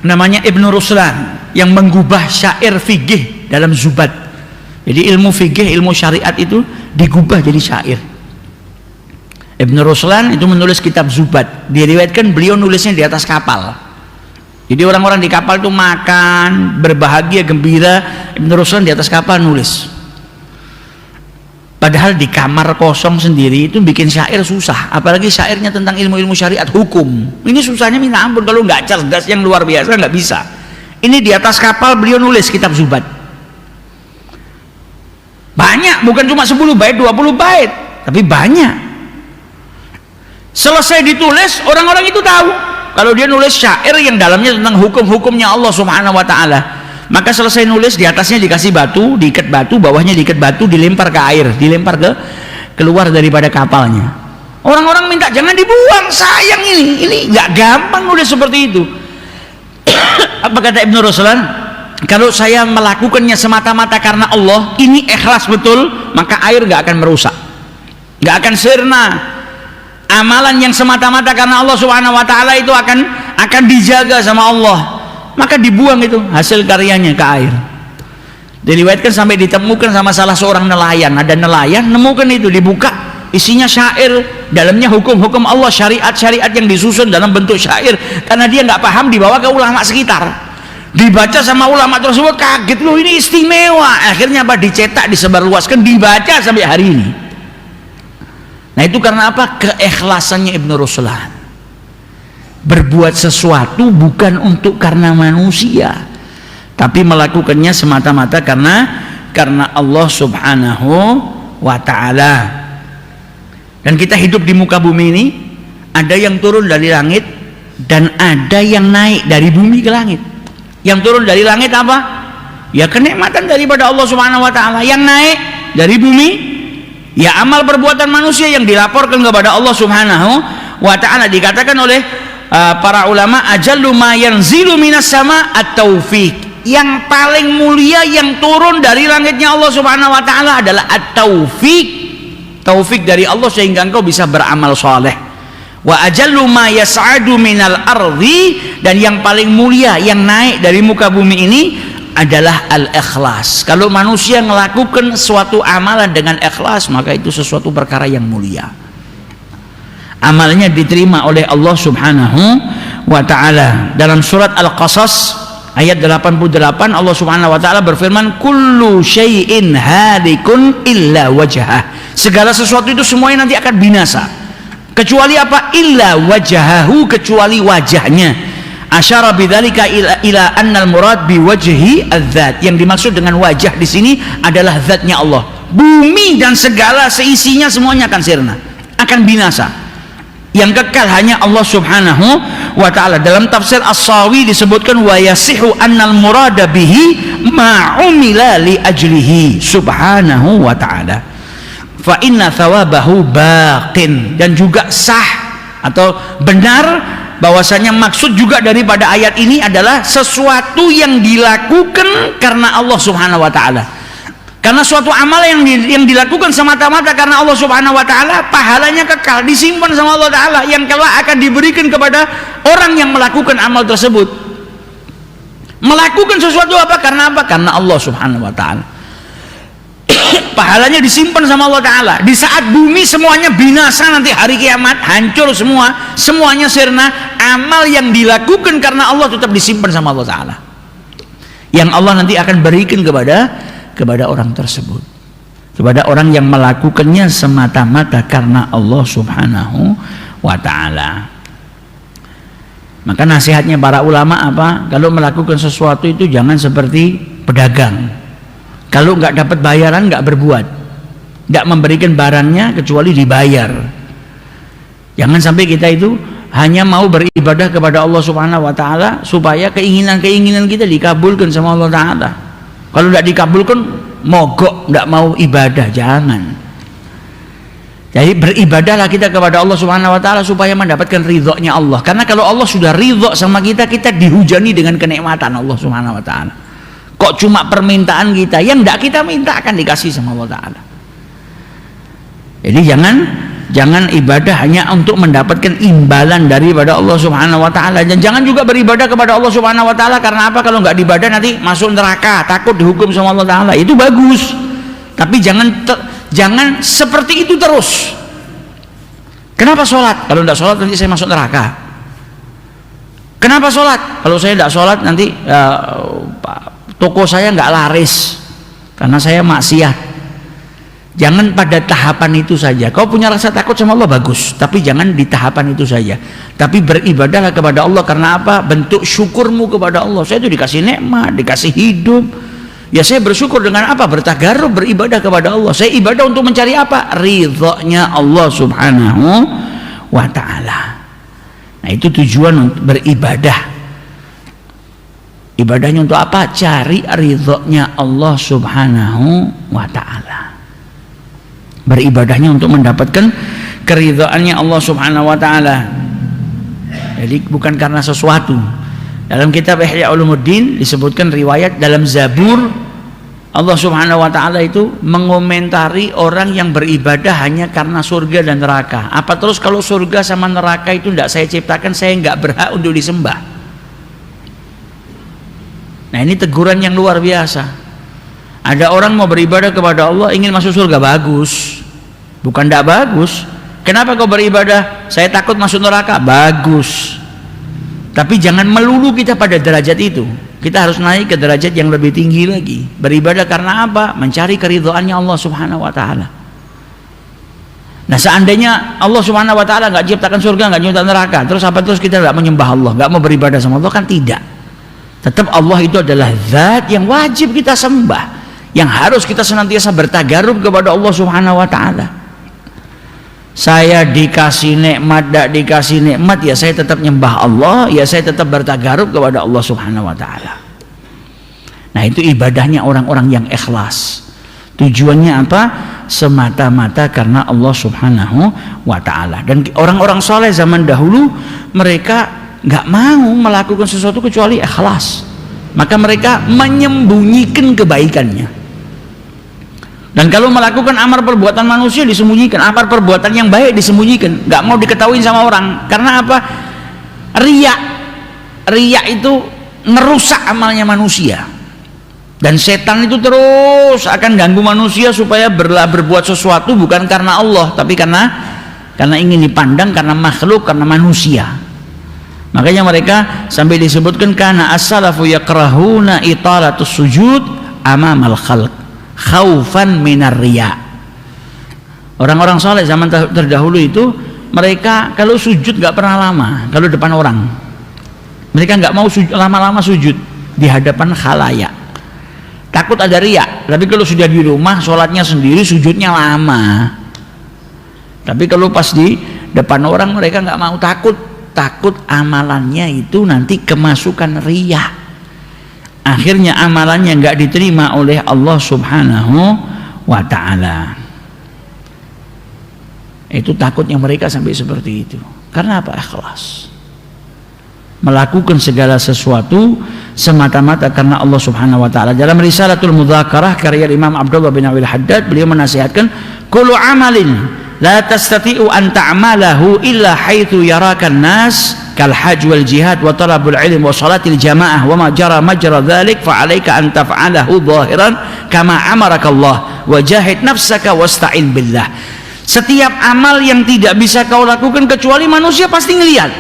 namanya Ibnu Ruslan yang menggubah syair fikih dalam Zubat. Jadi ilmu fikih, ilmu syariat itu digubah jadi syair. Ibnu Ruslan itu menulis kitab Zubat. Diriwayatkan beliau nulisnya di atas kapal. Jadi orang-orang di kapal itu makan, berbahagia, gembira. Ibnu Ruslan di atas kapal nulis. Padahal di kamar kosong sendiri itu bikin syair susah. Apalagi syairnya tentang ilmu-ilmu syariat, hukum. Ini susahnya minta ampun, kalau nggak cerdas yang luar biasa nggak bisa. Ini di atas kapal beliau nulis kitab Zubat. Banyak, bukan cuma 10 bait, 20 bait, tapi banyak. Selesai ditulis, orang-orang itu tahu kalau dia nulis syair yang dalamnya tentang hukum-hukumnya Allah subhanahu wa ta'ala. Maka selesai nulis, di atasnya dikasih batu, diikat batu, bawahnya diikat batu, dilempar ke air, dilempar keluar daripada kapalnya. Orang-orang minta jangan dibuang, sayang ini nggak gampang nulis seperti itu. Apa kata Ibnu Ruslan? Kalau saya melakukannya semata-mata karena Allah, ini ikhlas betul, maka air nggak akan merusak, nggak akan sirna. Amalan yang semata-mata karena Allah subhanahu wa ta'ala itu akan dijaga sama Allah, maka dibuang itu hasil karyanya ke air. Diriwayatkan sampai ditemukan sama salah seorang nelayan, ada nelayan nemukan itu, dibuka isinya syair, dalamnya hukum-hukum Allah, syariat-syariat yang disusun dalam bentuk syair. Karena dia nggak paham, dibawa ke ulama sekitar, dibaca sama ulama tersebut, kaget, loh ini istimewa. Akhirnya apa? Dicetak, disebarluaskan, dibaca sampai hari ini. Nah itu karena apa? Keikhlasannya Ibnu Ruslan. Berbuat sesuatu bukan untuk karena manusia, tapi melakukannya semata-mata karena Allah Subhanahu wa ta'ala. Dan kita hidup di muka bumi ini, ada yang turun dari langit dan ada yang naik dari bumi ke langit. Yang turun dari langit apa? Ya kenikmatan daripada Allah Subhanahu wa ta'ala. Yang naik dari bumi, ya amal perbuatan manusia yang dilaporkan kepada Allah Subhanahu wa ta'ala. Dikatakan oleh para ulama, ajallu ma yanzilu minas sama at-taufiq. Yang paling mulia yang turun dari langitnya Allah Subhanahu wa ta'ala adalah at-taufiq. Taufik dari Allah sehingga engkau bisa beramal soleh. Wa ajallu ma yas'adu minal ardi, dan yang paling mulia yang naik dari muka bumi ini adalah al-ikhlas. Kalau manusia melakukan suatu amalan dengan ikhlas, maka itu sesuatu perkara yang mulia, amalnya diterima oleh Allah Subhanahu wa ta'ala. Dalam surat Al-Qasas ayat 88 Allah Subhanahu wa ta'ala berfirman, kullu syai'in halikun illa wajhah. Segala sesuatu itu semuanya nanti akan binasa, kecuali apa? Illa wajahahu, kecuali wajahnya. Asyara bidzalika ila annal murad biwajhi adzat. Yang dimaksud dengan wajah di sini adalah zatnya Allah. Bumi dan segala seisinya semuanya akan sirna, akan binasa. Yang kekal hanya Allah Subhanahu wa ta'ala. Dalam tafsir As-Sawi disebutkan, wa yasihu annal murada bihi ma'umila li ajlihi subhanahu wa ta'ala fa inna thawabahu baqin. Dan juga sah atau benar bahwasanya maksud juga daripada ayat ini adalah sesuatu yang dilakukan karena Allah Subhanahu wa ta'ala. Karena suatu amal yang dilakukan semata-mata karena Allah Subhanahu wa ta'ala, pahalanya kekal, disimpan sama Allah ta'ala, yang kelak akan diberikan kepada orang yang melakukan amal tersebut. Melakukan sesuatu apa? Karena apa? Karena Allah Subhanahu wa ta'ala. Pahalanya disimpan sama Allah ta'ala. Di saat bumi semuanya binasa nanti hari kiamat, hancur semua, semuanya sirna, amal yang dilakukan karena Allah tetap disimpan sama Allah ta'ala, yang Allah nanti akan berikan kepada orang tersebut, kepada orang yang melakukannya semata-mata karena Allah Subhanahu wa ta'ala. Maka nasihatnya para ulama apa? Kalau melakukan sesuatu itu jangan seperti pedagang. Kalau nggak dapat bayaran nggak berbuat, nggak memberikan barangnya kecuali dibayar. Jangan sampai kita itu hanya mau beribadah kepada Allah Subhanahu wa ta'ala supaya keinginan-keinginan kita dikabulkan sama Allah ta'ala. Kalau tidak dikabulkan, mogok, tidak mau ibadah, jangan. Jadi beribadahlah kita kepada Allah Subhanahu wa ta'ala supaya mendapatkan ridhonya Allah. Karena kalau Allah sudah ridho sama kita, kita dihujani dengan kenikmatan Allah Subhanahu wa ta'ala. Kok cuma permintaan kita yang tidak kita minta akan dikasih sama Allah ta'ala. Jadi jangan ibadah hanya untuk mendapatkan imbalan daripada Allah Subhanahu wa ta'ala. Dan jangan juga beribadah kepada Allah Subhanahu wa ta'ala karena apa? Kalau nggak ibadah nanti masuk neraka, takut dihukum sama Allah ta'ala. Itu bagus, tapi jangan seperti itu terus. Kenapa sholat? Kalau tidak sholat nanti saya masuk neraka. Kenapa sholat? Kalau saya tidak sholat nanti toko saya nggak laris karena saya maksiat. Jangan pada tahapan itu saja. Kau punya rasa takut sama Allah, bagus, tapi jangan di tahapan itu saja. Tapi beribadahlah kepada Allah karena apa? Bentuk syukurmu kepada Allah. Saya itu dikasih nikmat, dikasih hidup, ya saya bersyukur dengan apa? Bertagarrub, beribadah kepada Allah. Saya ibadah untuk mencari apa? Ridhonya Allah Subhanahu wa ta'ala. Nah itu tujuan untuk beribadah. Ibadahnya untuk apa? Cari ridhonya Allah Subhanahu wa ta'ala. Beribadahnya untuk mendapatkan keridhaannya Allah Subhanahu wa ta'ala. Jadi bukan karena sesuatu. Dalam kitab Ihya Ulumuddin disebutkan riwayat dalam Zabur, Allah Subhanahu wa ta'ala itu mengomentari orang yang beribadah hanya karena surga dan neraka. Apa terus kalau surga sama neraka itu tidak saya ciptakan, saya nggak berhak untuk disembah. Nah ini teguran yang luar biasa. Ada orang mau beribadah kepada Allah, ingin masuk surga, bagus, Bukan tidak bagus. Kenapa kau beribadah? Saya takut masuk neraka. Bagus. Tapi jangan melulu kita pada derajat itu. Kita harus naik ke derajat yang lebih tinggi lagi. Beribadah karena apa? Mencari keridhaannya Allah Subhanahu wa taala. Nah, seandainya Allah Subhanahu wa taala enggak ciptakan surga, enggak ciptakan neraka, terus apa terus kita enggak menyembah Allah, enggak mau beribadah sama Allah? Kan tidak. Tetap Allah itu adalah zat yang wajib kita sembah, yang harus kita senantiasa bertagarub kepada Allah Subhanahu wa taala. Saya dikasih nikmat, tidak dikasih nikmat, ya saya tetap nyembah Allah, ya saya tetap bertagarub kepada Allah Subhanahu wa taala. Nah, itu ibadahnya orang-orang yang ikhlas. Tujuannya apa? Semata-mata karena Allah Subhanahu wa taala. Dan orang-orang soleh zaman dahulu, mereka nggak mau melakukan sesuatu kecuali ikhlas. Maka mereka menyembunyikan kebaikannya. Dan kalau melakukan amar perbuatan manusia disembunyikan, amar perbuatan yang baik disembunyikan, nggak mau diketahui sama orang. Karena apa? Riya itu merusak amalnya manusia. Dan setan itu terus akan ganggu manusia supaya berbuat sesuatu bukan karena Allah, tapi karena ingin dipandang, karena makhluk, karena manusia. Makanya mereka sampai disebutkan karena as-salafu yakrahuna italatus sujud amamal khalq khaufan minar riya. Orang-orang saleh zaman terdahulu itu, mereka kalau sujud nggak pernah lama kalau depan orang. Mereka nggak mau lama-lama sujud di hadapan khalayak, takut ada riya. Tapi kalau sudah di rumah sholatnya sendiri, sujudnya lama. Tapi kalau pas di depan orang, mereka nggak mau, takut amalannya itu nanti kemasukan riya. Akhirnya amalannya nggak diterima oleh Allah Subhanahu wa ta'ala. Itu takutnya mereka sampai seperti itu. Karena apa? Ikhlas. Melakukan segala sesuatu semata-mata karena Allah Subhanahu wa ta'ala. Dalam Risalatul Mudzakarah karya Imam Abdullah bin Awil Haddad, beliau menasihatkan, kullu amalin la tastati'u an ta'malahu illa haitsu yarakan nas kal hajj wal jihad wa talabul ilm wa salatil jamaah wa ma jara majra dzalik fa 'alaika an taf'alahu zahiran kama amaraka Allah wa jahid nafsaka wasta'in billah. Setiap amal yang tidak bisa kau lakukan kecuali manusia pasti ngelihat.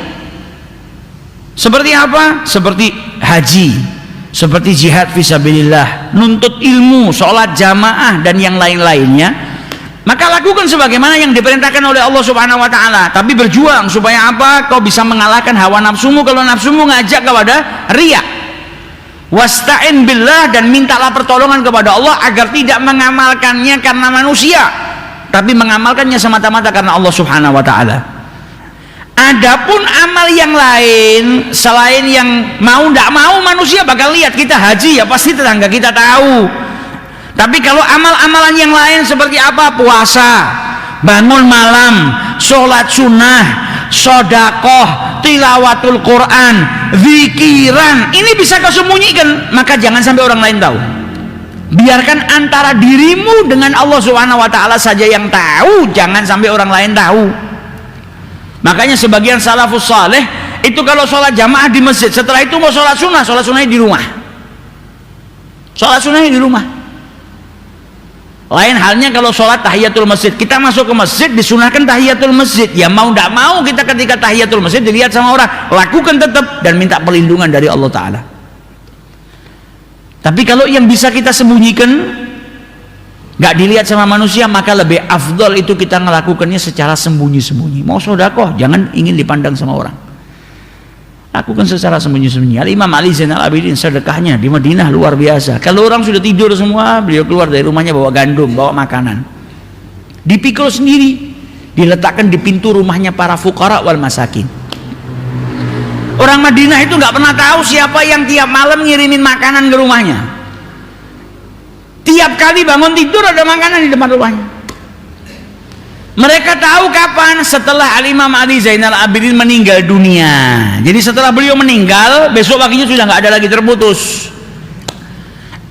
Seperti apa? Seperti haji, seperti jihad fisabilillah, nuntut ilmu, salat jamaah dan yang lain-lainnya. Maka lakukan sebagaimana yang diperintahkan oleh Allah Subhanahu wa ta'ala, tapi berjuang supaya apa? Kau bisa mengalahkan hawa nafsumu kalau nafsumu ngajak kepada riya. Wasta'in billah, dan mintalah pertolongan kepada Allah agar tidak mengamalkannya karena manusia, tapi mengamalkannya semata-mata karena Allah Subhanahu wa ta'ala. Adapun amal yang lain selain yang mau tidak mau manusia bakal lihat. Kita haji ya pasti tetangga kita tahu. Tapi kalau amal-amalan yang lain seperti apa? Puasa, bangun malam, sholat sunnah, sodakoh, tilawatul Quran, zikiran, ini bisa kau sembunyikan. Maka jangan sampai orang lain tahu. Biarkan antara dirimu dengan Allah Subhanahu wa ta'ala saja yang tahu, jangan sampai orang lain tahu. Makanya sebagian salafus saleh itu kalau sholat jamaah di masjid, setelah itu mau sholat sunnahnya di rumah. Sholat sunnahnya di rumah. Lain halnya kalau sholat tahiyatul masjid, kita masuk ke masjid disunahkan tahiyatul masjid, ya mau tidak mau kita ketika tahiyatul masjid dilihat sama orang, lakukan tetap dan minta perlindungan dari Allah Ta'ala. Tapi kalau yang bisa kita sembunyikan, nggak dilihat sama manusia, maka lebih afdol itu kita melakukannya secara sembunyi-sembunyi. Mau sedekah jangan ingin dipandang sama orang, lakukan secara sembunyi-sembunyi. Imam Ali Zainal Abidin sedekahnya di Madinah luar biasa. Kalau orang sudah tidur semua, beliau keluar dari rumahnya bawa gandum, bawa makanan, dipikul sendiri, diletakkan di pintu rumahnya para fuqara wal masakin. Orang Madinah itu nggak pernah tahu siapa yang tiap malam ngirimin makanan ke rumahnya. Tiap kali bangun tidur ada makanan di depan rumahnya. Mereka tahu kapan? Setelah Al-Imam Ali Zainal Abidin meninggal dunia. Jadi setelah beliau meninggal, besok paginya sudah nggak ada lagi, terputus.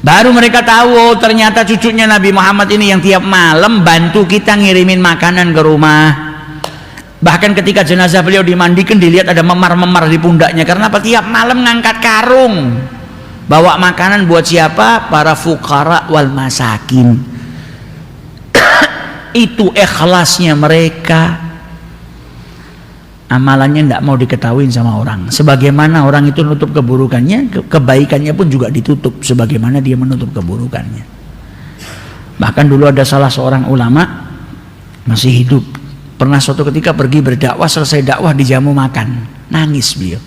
Baru mereka tahu, oh, ternyata cucunya Nabi Muhammad ini yang tiap malam bantu kita ngirimin makanan ke rumah. Bahkan ketika jenazah beliau dimandikan, dilihat ada memar-memar di pundaknya. Karena apa? Tiap malam ngangkat karung, bawa makanan buat siapa? Para fuqara wal masakin. itu ikhlasnya mereka. Amalannya tidak mau diketahui sama orang. Sebagaimana orang itu nutup keburukannya, kebaikannya pun juga ditutup sebagaimana dia menutup keburukannya. Bahkan dulu ada salah seorang ulama masih hidup, pernah suatu ketika pergi berdakwah, selesai dakwah dijamu makan, nangis beliau.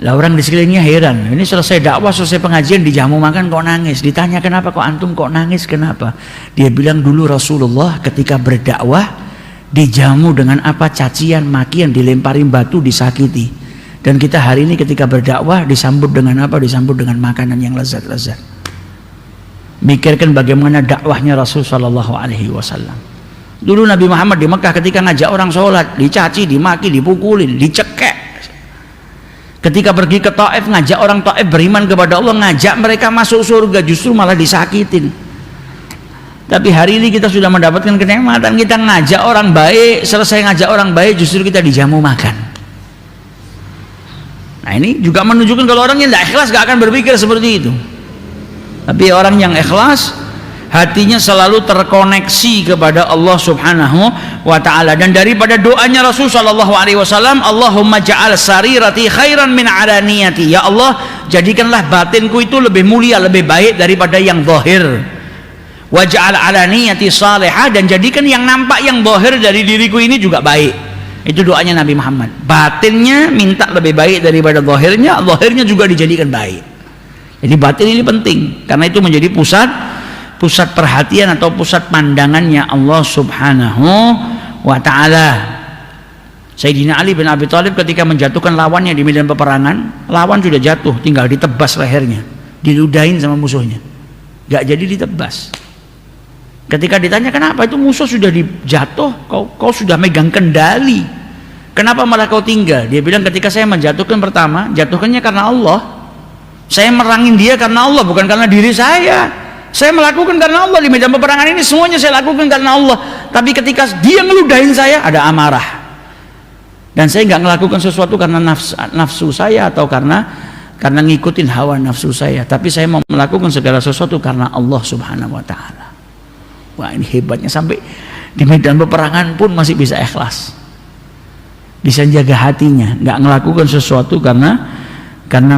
Lah orang di sekelilingnya heran, ini selesai dakwah, selesai pengajian dijamu makan kok nangis. Ditanya kenapa, kok antum kok nangis, kenapa? Dia bilang dulu Rasulullah ketika berdakwah dijamu dengan apa? Cacian, makian, dilemparin batu, disakiti. Dan kita hari ini ketika berdakwah disambut dengan apa? Disambut dengan makanan yang lezat-lezat. Mikirkan bagaimana dakwahnya Rasul sallallahu alaihi wasallam. Dulu Nabi Muhammad di Mekah ketika ngajak orang sholat dicaci, dimaki, dipukulin, dicekek. Ketika pergi ke Taif ngajak orang Taif beriman kepada Allah, ngajak mereka masuk surga, justru malah disakitin. Tapi hari ini kita sudah mendapatkan kenikmatan, kita ngajak orang baik, selesai ngajak orang baik justru kita dijamu makan. Nah ini juga menunjukkan kalau orang yang tidak ikhlas gak akan berpikir seperti itu. Tapi orang yang ikhlas, hatinya selalu terkoneksi kepada Allah Subhanahu wa ta'ala. Dan daripada doanya Rasul sallallahu alaihi wasallam, Allahumma ja'al sarirati khairan min alaniyati. Ya Allah, jadikanlah batinku itu lebih mulia, lebih baik daripada yang zahir. Waj'al alaniyati salihah, dan jadikan yang nampak, yang zahir dari diriku ini juga baik. Itu doanya Nabi Muhammad. Batinnya minta lebih baik daripada zahirnya, zahirnya juga dijadikan baik. Jadi batin ini penting karena itu menjadi pusat perhatian atau pusat pandangannya Allah Subhanahu wa ta'ala. Sayyidina Ali bin Abi Thalib ketika menjatuhkan lawannya di medan peperangan, lawan sudah jatuh, tinggal ditebas lehernya, diludahin sama musuhnya, gak jadi ditebas. Ketika ditanya kenapa, itu musuh sudah dijatuh, kau sudah megang kendali, kenapa malah kau tinggal? Dia bilang ketika saya menjatuhkan pertama, jatuhkannya karena Allah, saya merangin dia karena Allah, bukan karena diri saya. Saya melakukan karena Allah di medan peperangan ini, semuanya saya lakukan karena Allah. Tapi ketika dia ngeludahin saya, ada amarah, dan saya nggak melakukan sesuatu karena nafsu saya atau karena ngikutin hawa nafsu saya, tapi saya mau melakukan segala sesuatu karena Allah Subhanahu wa ta'ala. Wah, ini hebatnya, sampai di medan peperangan pun masih bisa ikhlas, bisa jaga hatinya, nggak melakukan sesuatu karena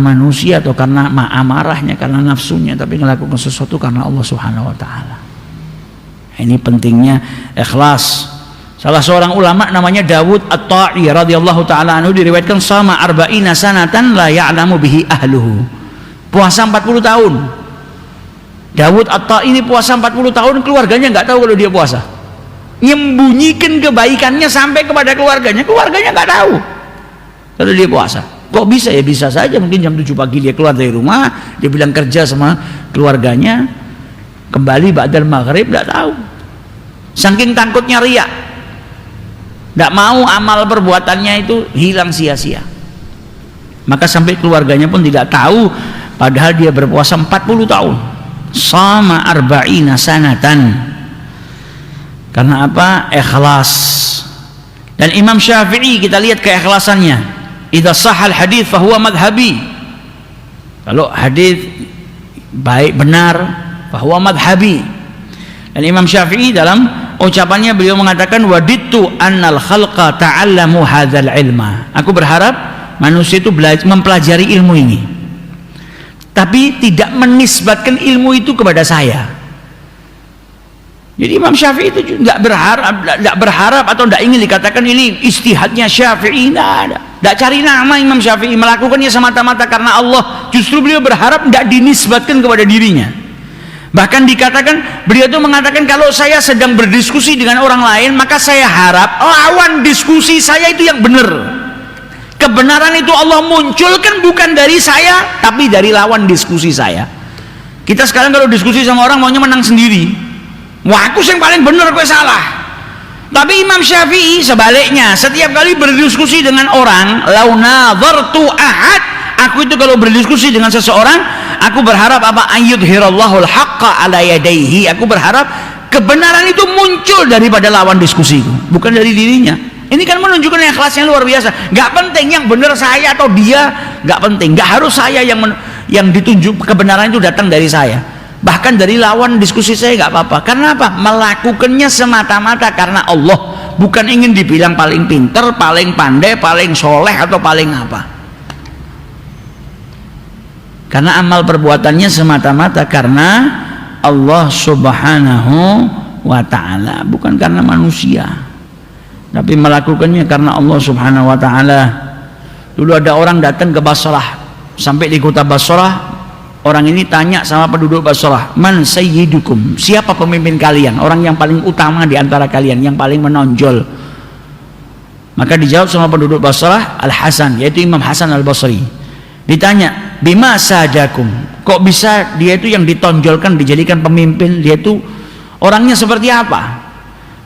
manusia atau karena amarahnya, karena nafsunya, tapi melakukan sesuatu karena Allah Subhanahu wa ta'ala. Ini pentingnya ikhlas. Salah seorang ulama namanya Dawud At-Ta'i radhiyallahu taala anhu diriwayatkan sama arba'ina sanatan la ya'lamu bihi ahluhu. Puasa 40 tahun. Dawud At-Ta'i ini puasa 40 tahun, keluarganya nggak tahu kalau dia puasa. Nyembunyikan kebaikannya sampai kepada keluarganya nggak tahu kalau dia puasa. Kok bisa? Ya bisa saja, mungkin jam 7 pagi dia keluar dari rumah, dia bilang kerja sama keluarganya, kembali ba'dal maghrib, nggak tahu. Saking takutnya riya, nggak mau amal perbuatannya itu hilang sia-sia, maka sampai keluarganya pun tidak tahu, padahal dia berpuasa 40 tahun. Sama arba'ina sanatan. Karena apa? Ikhlas. Dan Imam Syafi'i kita lihat keikhlasannya. Idza sahal hadits fahuwa madhhabi. Kalau hadis baik benar, fahuwa madhhabi. Dan Imam Syafi'i dalam ucapannya beliau mengatakan wadittu annal khalqa ta'allamu hadzal ilma. Aku berharap manusia itu mempelajari ilmu ini, tapi tidak menisbatkan ilmu itu kepada saya. Jadi Imam Syafi'i itu nggak berharap atau nggak ingin dikatakan ini ijtihadnya Syafi'i, nggak cari nama Imam Syafi'i, melakukannya semata-mata karena Allah. Justru beliau berharap nggak dinisbatkan kepada dirinya. Bahkan dikatakan, beliau itu mengatakan kalau saya sedang berdiskusi dengan orang lain, maka saya harap lawan diskusi saya itu yang benar. Kebenaran itu Allah munculkan bukan dari saya, tapi dari lawan diskusi saya. Kita sekarang kalau diskusi sama orang maunya menang sendiri. Wah, aku yang paling benar, gue salah. Tapi Imam Syafi'i sebaliknya, setiap kali berdiskusi dengan orang, lau nadhartu ahad, aku itu kalau berdiskusi dengan seseorang, aku berharap apa? Ayyudhirallahul haqqa ala yadaihi. Aku berharap kebenaran itu muncul daripada lawan diskusiku, bukan dari dirinya. Ini kan menunjukkan ikhlasnya luar biasa. Gak penting yang benar saya atau dia, gak penting. Gak harus saya yang ditunjuk, kebenaran itu datang dari saya. Bahkan dari lawan diskusi saya nggak apa-apa. Karena apa? Melakukannya semata-mata karena Allah, bukan ingin dibilang paling pinter, paling pandai, paling soleh atau paling apa. Karena amal perbuatannya semata-mata karena Allah Subhanahu wa ta'ala, bukan karena manusia, tapi melakukannya karena Allah Subhanahu wa ta'ala. Dulu ada orang datang ke Basrah, sampai di kota Basrah, orang ini tanya sama penduduk Basrah, man sayyidukum, siapa pemimpin kalian, orang yang paling utama di antara kalian, yang paling menonjol. Maka dijawab sama penduduk Basrah, Al-Hasan, yaitu Imam Hasan Al-Basri. Ditanya, bima sadakum, kok bisa dia itu yang ditonjolkan, dijadikan pemimpin, dia itu orangnya seperti apa?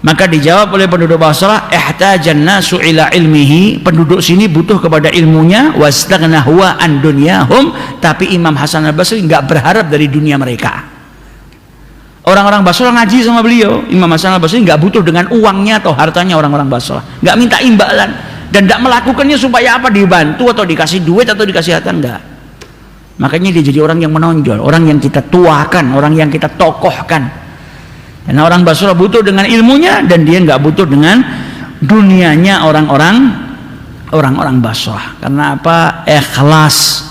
Maka dijawab oleh penduduk Basrah, ihtajan nasu ila ilmihi, penduduk sini butuh kepada ilmunya, wastaghna huwa an dunyahum, tapi Imam Hasan Al-Basri enggak berharap dari dunia mereka. Orang-orang Basrah ngaji sama beliau, Imam Hasan Al-Basri enggak butuh dengan uangnya atau hartanya orang-orang Basrah, enggak minta imbalan dan enggak melakukannya supaya apa, dibantu atau dikasih duit atau dikasih harta, enggak. Makanya dia jadi orang yang menonjol, orang yang kita tuakan, orang yang kita tokohkan. Karena orang Basrah butuh dengan ilmunya dan dia nggak butuh dengan dunianya orang-orang Basrah. Karena apa? Ikhlas,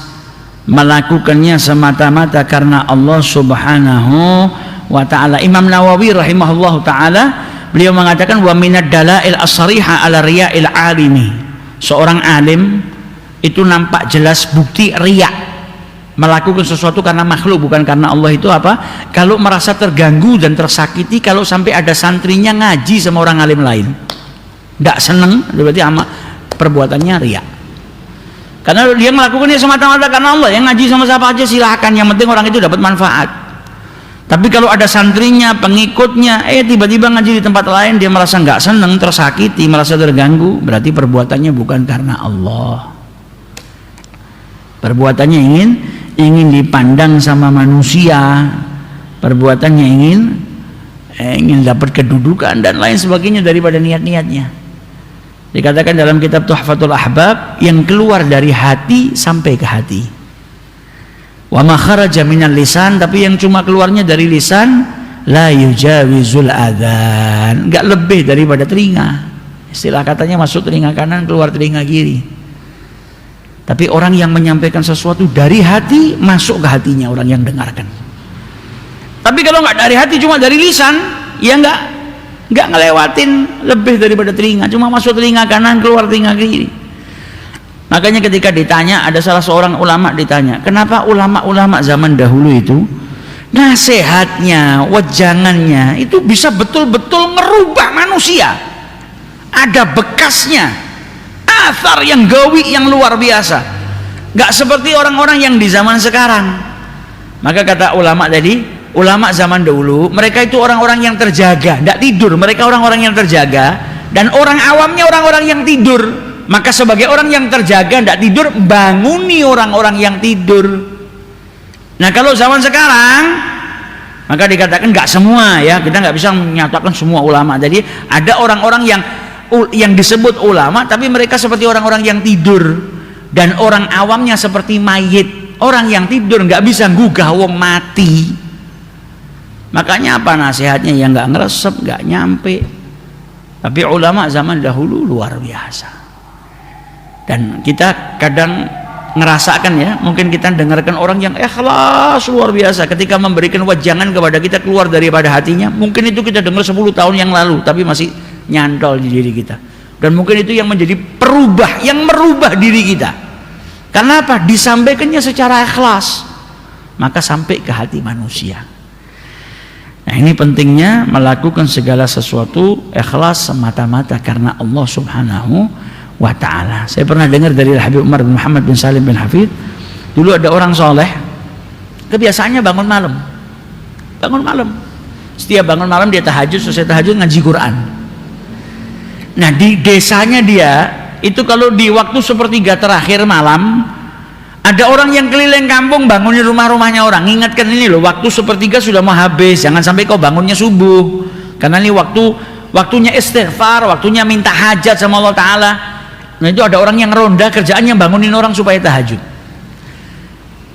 melakukannya semata-mata karena Allah Subhanahu wa ta'ala. Imam Nawawi rahimahullah ta'ala, beliau mengatakan wa minad dalail as-sariha ala riya'il alimi, seorang alim itu nampak jelas bukti riya, melakukan sesuatu karena makhluk bukan karena Allah, itu apa? Kalau merasa terganggu dan tersakiti kalau sampai ada santrinya ngaji sama orang alim lain, tidak seneng, berarti perbuatannya riya. Karena dia melakukannya semata-mata karena Allah. Yang ngaji sama siapa aja silahkan, yang penting orang itu dapat manfaat. Tapi kalau ada santrinya, pengikutnya, tiba-tiba ngaji di tempat lain, dia merasa nggak seneng, tersakiti, merasa terganggu, berarti perbuatannya bukan karena Allah. Perbuatannya ingin dipandang sama manusia, perbuatannya ingin dapat kedudukan dan lain sebagainya daripada niat-niatnya. Dikatakan dalam kitab Tuhfatul Ahbab, yang keluar dari hati sampai ke hati. Wa ma kharaja minal lisan, tapi yang cuma keluarnya dari lisan, la yujawizul adzan, enggak lebih daripada telinga. Istilah katanya masuk telinga kanan, keluar telinga kiri. Tapi orang yang menyampaikan sesuatu dari hati, masuk ke hatinya orang yang dengarkan. Tapi kalau nggak dari hati, cuma dari lisan, ya nggak ngelewatin lebih daripada telinga, cuma masuk telinga kanan, keluar telinga kiri. Makanya ketika ditanya, ada salah seorang ulama ditanya, kenapa ulama-ulama zaman dahulu itu nasihatnya, wejangannya itu bisa betul-betul merubah manusia, ada bekasnya, asar yang gawi yang luar biasa, nggak seperti orang-orang yang di zaman sekarang. Maka kata ulama tadi, ulama zaman dahulu mereka itu orang-orang yang terjaga, tidak tidur, mereka orang-orang yang terjaga, dan orang awamnya orang-orang yang tidur. Maka sebagai orang yang terjaga, tidak tidur, banguni orang-orang yang tidur. Nah kalau zaman sekarang, maka dikatakan nggak semua, ya, kita nggak bisa menyatakan semua ulama. Jadi ada orang-orang yang disebut ulama tapi mereka seperti orang-orang yang tidur, dan orang awamnya seperti mayit. Orang yang tidur nggak bisa gugah wong mati. Makanya apa nasihatnya yang nggak ngeresep, nggak nyampe. Tapi ulama zaman dahulu luar biasa. Dan kita kadang ngerasakan, ya, mungkin kita dengarkan orang yang ikhlas luar biasa ketika memberikan wejangan kepada kita keluar daripada hatinya. Mungkin itu kita dengar 10 tahun yang lalu tapi masih nyantol di diri kita, dan mungkin itu yang menjadi yang merubah diri kita. Karena apa? Disampaikannya secara ikhlas, maka sampai ke hati manusia. Nah ini pentingnya melakukan segala sesuatu ikhlas semata-mata karena Allah Subhanahu wa ta'ala. Saya pernah dengar dari Habib Umar bin Muhammad bin Salim bin Hafid, dulu ada orang soleh, kebiasaannya bangun malam. Setiap bangun malam dia tahajud, selesai tahajud ngaji Quran. Nah di desanya dia itu kalau di waktu sepertiga terakhir malam, ada orang yang keliling kampung bangunin rumah-rumahnya orang, ingatkan ini loh, waktu sepertiga sudah mau habis, jangan sampai kau bangunnya subuh, karena ini waktunya istighfar, waktunya minta hajat sama Allah Ta'ala. Nah itu ada orang yang ronda kerjaannya bangunin orang supaya tahajud.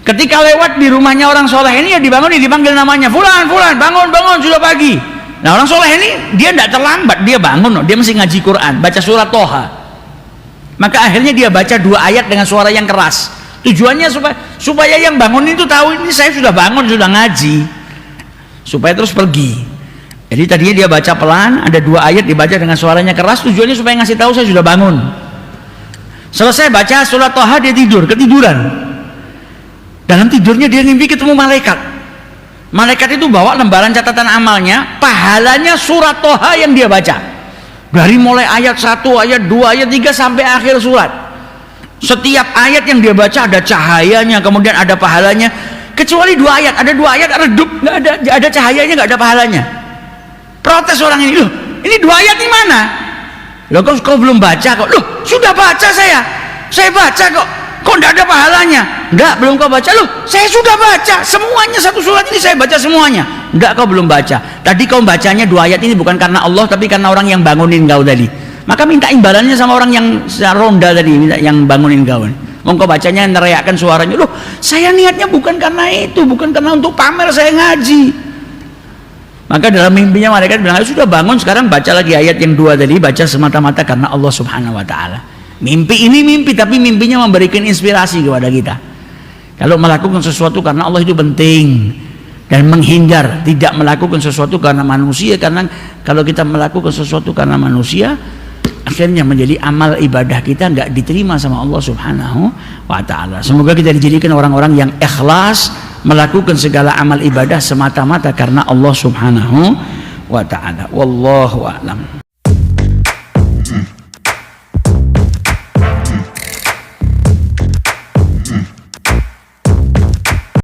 Ketika lewat di rumahnya orang soleh ini, ya dibangun, dipanggil namanya, fulan, fulan, bangun, bangun, sudah pagi. Nah orang soleh ini dia tidak terlambat, dia bangun, dia mesti ngaji Quran, baca surat Toha. Maka akhirnya dia baca 2 ayat dengan suara yang keras. Tujuannya supaya yang bangun itu tahu ini saya sudah bangun, sudah ngaji, supaya terus pergi. Jadi tadinya dia baca pelan, ada 2 ayat dibaca dengan suaranya keras, tujuannya supaya ngasih tahu saya sudah bangun. Selesai baca surat Toha, dia tidur, ketiduran. Dalam tidurnya dia mimpi ketemu malaikat. Malaikat itu bawa lembaran catatan amalnya, pahalanya surat Toha yang dia baca. Dari mulai ayat 1, ayat 2, ayat 3 sampai akhir surat. Setiap ayat yang dia baca ada cahayanya, kemudian ada pahalanya. Kecuali 2 ayat, ada 2 ayat redup, nggak ada cahayanya, nggak ada pahalanya. Protes orang ini, loh, ini 2 ayat di mana? Loh, kau belum baca kok? Loh, sudah baca saya baca kok tidak ada pahalanya? Enggak, belum kau baca. Loh, saya sudah baca semuanya, 1 surat ini saya baca semuanya. Enggak, kau belum baca. Tadi kau bacanya 2 ayat ini bukan karena Allah, tapi karena orang yang bangunin kau tadi. Maka minta imbalannya sama orang yang ronda tadi, yang bangunin kau. Kau bacanya neriakkan suaranya. Loh, saya niatnya bukan karena itu, bukan karena untuk pamer saya ngaji. Maka dalam mimpinya malaikat bilang, sudah bangun, sekarang baca lagi ayat yang 2 tadi, baca semata-mata karena Allah Subhanahu wa taala. Mimpi ini mimpi, tapi mimpinya memberikan inspirasi kepada kita. Kalau melakukan sesuatu karena Allah itu penting, dan menghindar tidak melakukan sesuatu karena manusia, karena kalau kita melakukan sesuatu karena manusia, akhirnya menjadi amal ibadah kita nggak diterima sama Allah Subhanahu wa taala. Semoga kita dijadikan orang-orang yang ikhlas melakukan segala amal ibadah semata-mata karena Allah Subhanahu wa taala. Wallahu a'lam.